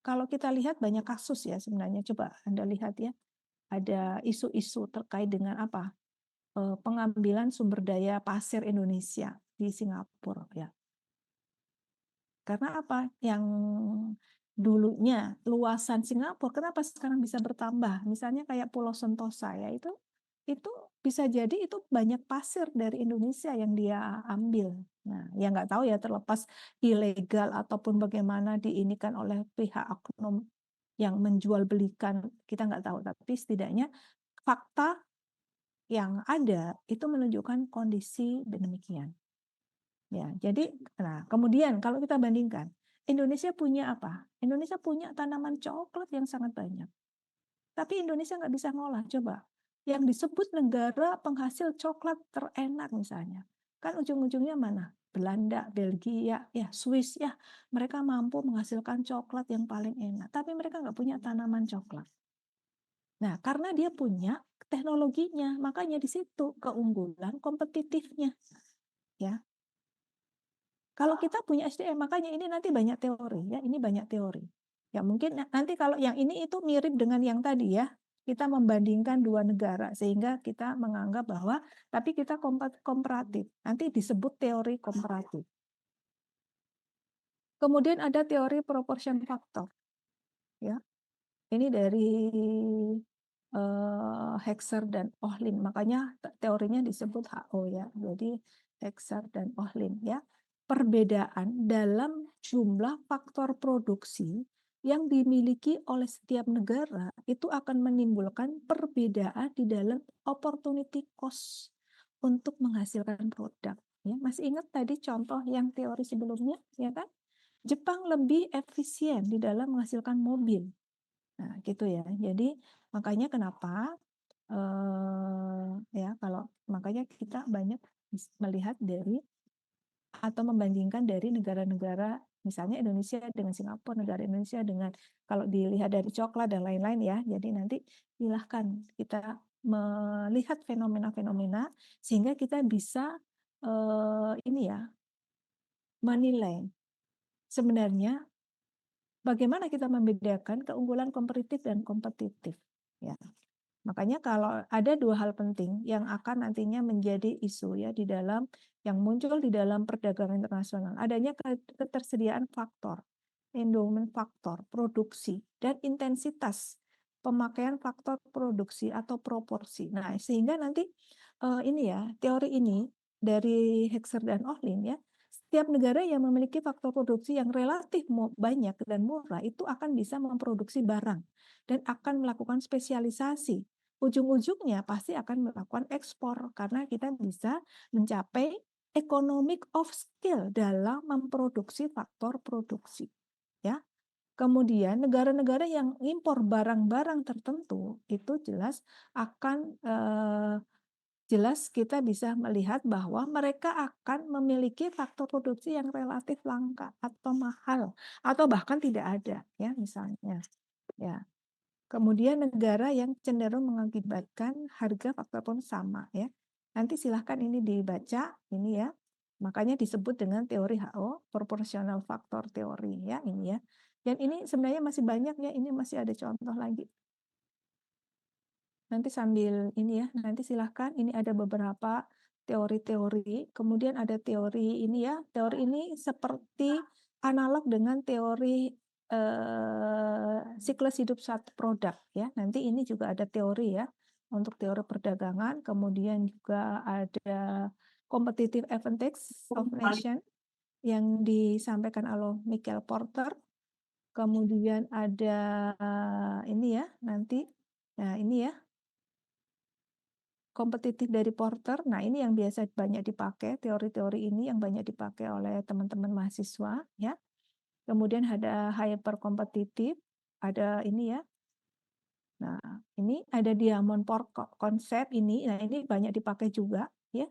kalau kita lihat banyak kasus ya sebenarnya, coba Anda lihat ya, ada isu-isu terkait dengan apa? Pengambilan sumber daya pasir Indonesia di Singapura ya. Karena apa? Yang dulunya luasan Singapura, kenapa sekarang bisa bertambah? Misalnya kayak Pulau Sentosa ya, itu bisa jadi itu banyak pasir dari Indonesia yang dia ambil. Nah, yang nggak tahu ya terlepas ilegal ataupun bagaimana diinikan oleh pihak oknum yang menjual belikan, kita nggak tahu. Tapi setidaknya fakta yang ada itu menunjukkan kondisi demikian. Ya, jadi, nah kemudian kalau kita bandingkan, Indonesia punya apa? Indonesia punya tanaman coklat yang sangat banyak. Tapi Indonesia nggak bisa ngolah. Coba, yang disebut negara penghasil coklat terenak misalnya, kan ujung-ujungnya mana? Belanda, Belgia, ya Swiss, ya mereka mampu menghasilkan coklat yang paling enak. Tapi mereka nggak punya tanaman coklat. Nah, karena dia punya teknologinya, makanya di situ keunggulan kompetitifnya. Ya, kalau kita punya SDM, makanya ini nanti banyak teori ya, ini banyak teori. Ya mungkin nanti kalau yang ini itu mirip dengan yang tadi ya, kita membandingkan dua negara sehingga kita menganggap bahwa tapi kita komparatif. Nanti disebut teori komparatif. Kemudian ada teori proportion factor. Ya. Ini dari Hexer dan Ohlin. Makanya teorinya disebut HO ya. Jadi Hexer dan Ohlin ya. Perbedaan dalam jumlah faktor produksi yang dimiliki oleh setiap negara itu akan menimbulkan perbedaan di dalam opportunity cost untuk menghasilkan produk. Ya, masih ingat tadi contoh yang teori sebelumnya, ya kan? Jepang lebih efisien di dalam menghasilkan mobil. Nah, gitu ya. Jadi makanya kenapa ya kalau makanya kita banyak melihat dari atau membandingkan dari negara-negara misalnya Indonesia dengan Singapura, negara Indonesia dengan kalau dilihat dari coklat dan lain-lain ya. Jadi nanti silahkan kita melihat fenomena-fenomena sehingga kita bisa ini ya menilai sebenarnya bagaimana kita membedakan keunggulan kompetitif dan kompetitif ya. Makanya kalau ada dua hal penting yang akan nantinya menjadi isu ya di dalam yang muncul di dalam perdagangan internasional, adanya ketersediaan faktor, endowment faktor, produksi dan intensitas pemakaian faktor produksi atau proporsi. Nah, sehingga nanti ini ya, teori ini dari Hexer dan Ohlin ya, Setiap negara yang memiliki faktor produksi yang relatif banyak dan murah itu akan bisa memproduksi barang dan akan melakukan spesialisasi. Ujung-ujungnya pasti akan melakukan ekspor karena kita bisa mencapai economic of scale dalam memproduksi faktor produksi. Ya. Kemudian negara-negara yang impor barang-barang tertentu itu jelas akan jelas kita bisa melihat bahwa mereka akan memiliki faktor produksi yang relatif langka atau mahal atau bahkan tidak ada ya misalnya ya. Kemudian negara yang cenderung mengakibatkan harga faktor pun sama ya. Nanti silahkan ini dibaca ini ya. Makanya disebut dengan teori HO, proportional factor teori ya ini ya. Dan ini sebenarnya masih banyak ya, ini masih ada contoh lagi. Nanti sambil ini ya, nanti silahkan ini ada beberapa teori-teori, kemudian ada teori ini ya, teori ini seperti analog dengan teori siklus hidup satu produk ya. Nanti ini juga ada teori ya untuk teori perdagangan, kemudian juga ada competitive advantage of nation yang disampaikan oleh Michael Porter. Kemudian ada ini ya, nanti nah ini ya kompetitif dari Porter. Nah, ini yang biasa banyak dipakai, teori-teori ini yang banyak dipakai oleh teman-teman mahasiswa ya. Kemudian ada hyper kompetitif, ada ini ya. Nah, ini ada diamond konsep ini. Nah, ini banyak dipakai juga ya.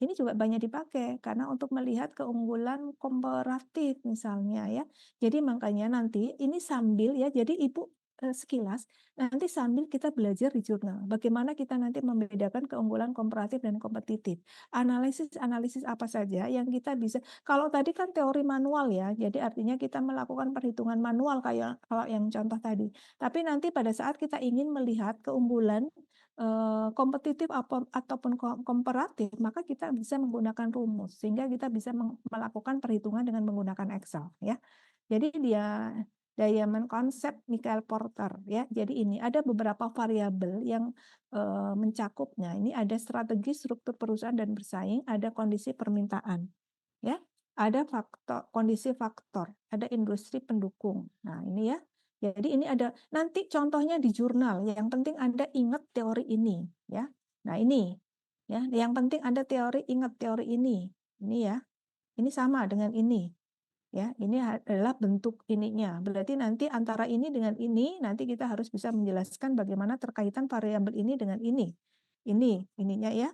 Ini juga banyak dipakai karena untuk melihat keunggulan komparatif misalnya ya. Jadi makanya nanti ini sambil ya, jadi Ibu sekilas nanti sambil kita belajar di jurnal. Bagaimana kita nanti membedakan keunggulan komparatif dan kompetitif. Analisis apa saja yang kita bisa. Kalau tadi kan teori manual ya, jadi artinya kita melakukan perhitungan manual kayak kalau yang contoh tadi. Tapi nanti pada saat kita ingin melihat keunggulan kompetitif ataupun komparatif, maka kita bisa menggunakan rumus sehingga kita bisa melakukan perhitungan dengan menggunakan Excel ya. Jadi dia Diamond konsep Michael Porter ya. Jadi ini ada beberapa variabel yang mencakupnya. Ini ada strategi struktur perusahaan dan bersaing, ada kondisi permintaan ya. Ada kondisi faktor, ada industri pendukung. Nah, ini ya. Jadi ini ada nanti contohnya di jurnal. Yang penting Anda ingat teori ini ya. Nah, ini ya, yang penting Anda ingat teori ini. Ini ya. Ini sama dengan ini. Ya, ini adalah bentuk ininya. Berarti nanti antara ini dengan ini nanti kita harus bisa menjelaskan bagaimana terkaitan variabel ini dengan ini. Ininya ya.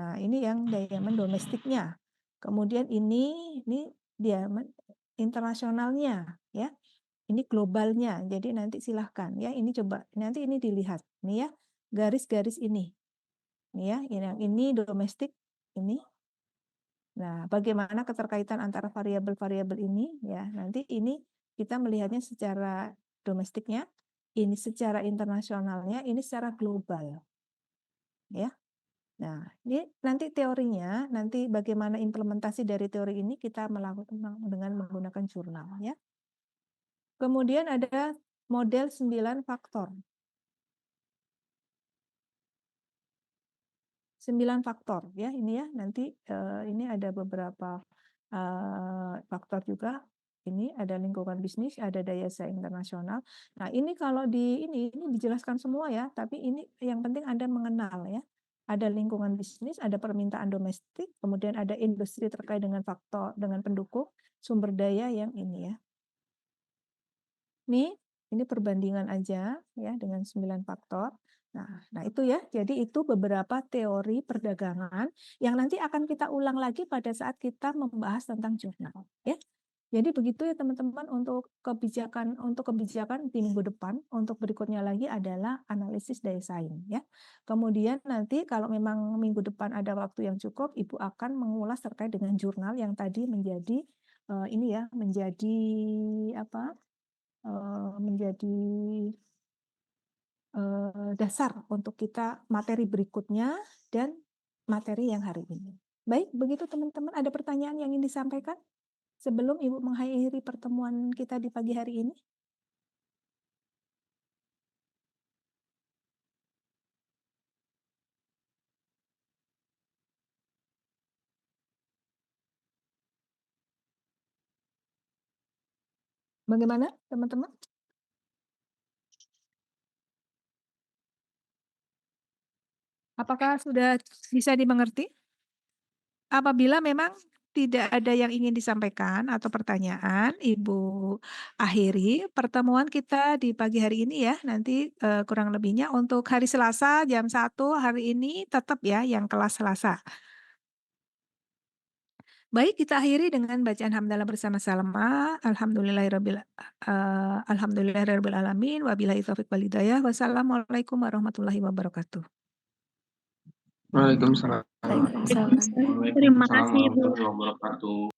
Nah, ini yang diamond domestiknya. Kemudian ini diamond internasionalnya ya. Ini globalnya. Jadi nanti silahkan ya. Ini coba nanti ini dilihat nih ya. Garis-garis ini. Nih ya, yang ini domestik ini. Nah, bagaimana keterkaitan antara variabel-variabel ini ya. Nanti ini kita melihatnya secara domestiknya, ini secara internasionalnya, ini secara global. Ya. Nah, ini nanti teorinya, nanti bagaimana implementasi dari teori ini kita melakukan dengan menggunakan jurnal ya. Kemudian ada model 9 faktor. 9 faktor ya, ini ya. Nanti ini ada beberapa faktor juga. Ini ada lingkungan bisnis, ada daya saing internasional. Nah, ini kalau ini dijelaskan semua ya, tapi ini yang penting Anda mengenal ya. Ada lingkungan bisnis, ada permintaan domestik, kemudian ada industri terkait dengan faktor dengan pendukung, sumber daya yang ini ya. Ini perbandingan aja ya dengan 9 faktor. Nah itu ya. Jadi itu beberapa teori perdagangan yang nanti akan kita ulang lagi pada saat kita membahas tentang jurnal ya. Jadi begitu ya teman-teman untuk kebijakan di minggu depan. Untuk berikutnya lagi adalah analisis daya saing ya. Kemudian nanti kalau memang minggu depan ada waktu yang cukup, Ibu akan mengulas terkait dengan jurnal yang tadi menjadi ini ya, menjadi apa? Menjadi dasar untuk kita materi berikutnya dan materi yang hari ini. Baik, begitu teman-teman. Ada pertanyaan yang ingin disampaikan sebelum Ibu mengakhiri pertemuan kita di pagi hari ini? Bagaimana teman-teman? Apakah sudah bisa dimengerti? Apabila memang tidak ada yang ingin disampaikan atau pertanyaan, Ibu akhiri pertemuan kita di pagi hari ini ya. Nanti kurang lebihnya untuk hari Selasa jam 1 hari ini tetap ya yang kelas Selasa. Baik, kita akhiri dengan bacaan hamdalah bersama-sama. Alhamdulillahirabbil alamin wabillahi taufiq wal hidayah. Wassalamualaikum warahmatullahi wabarakatuh. Waalaikumsalam. Waalaikumsalam. Terima kasih, Bu. warahmatullahi wabarakatuh.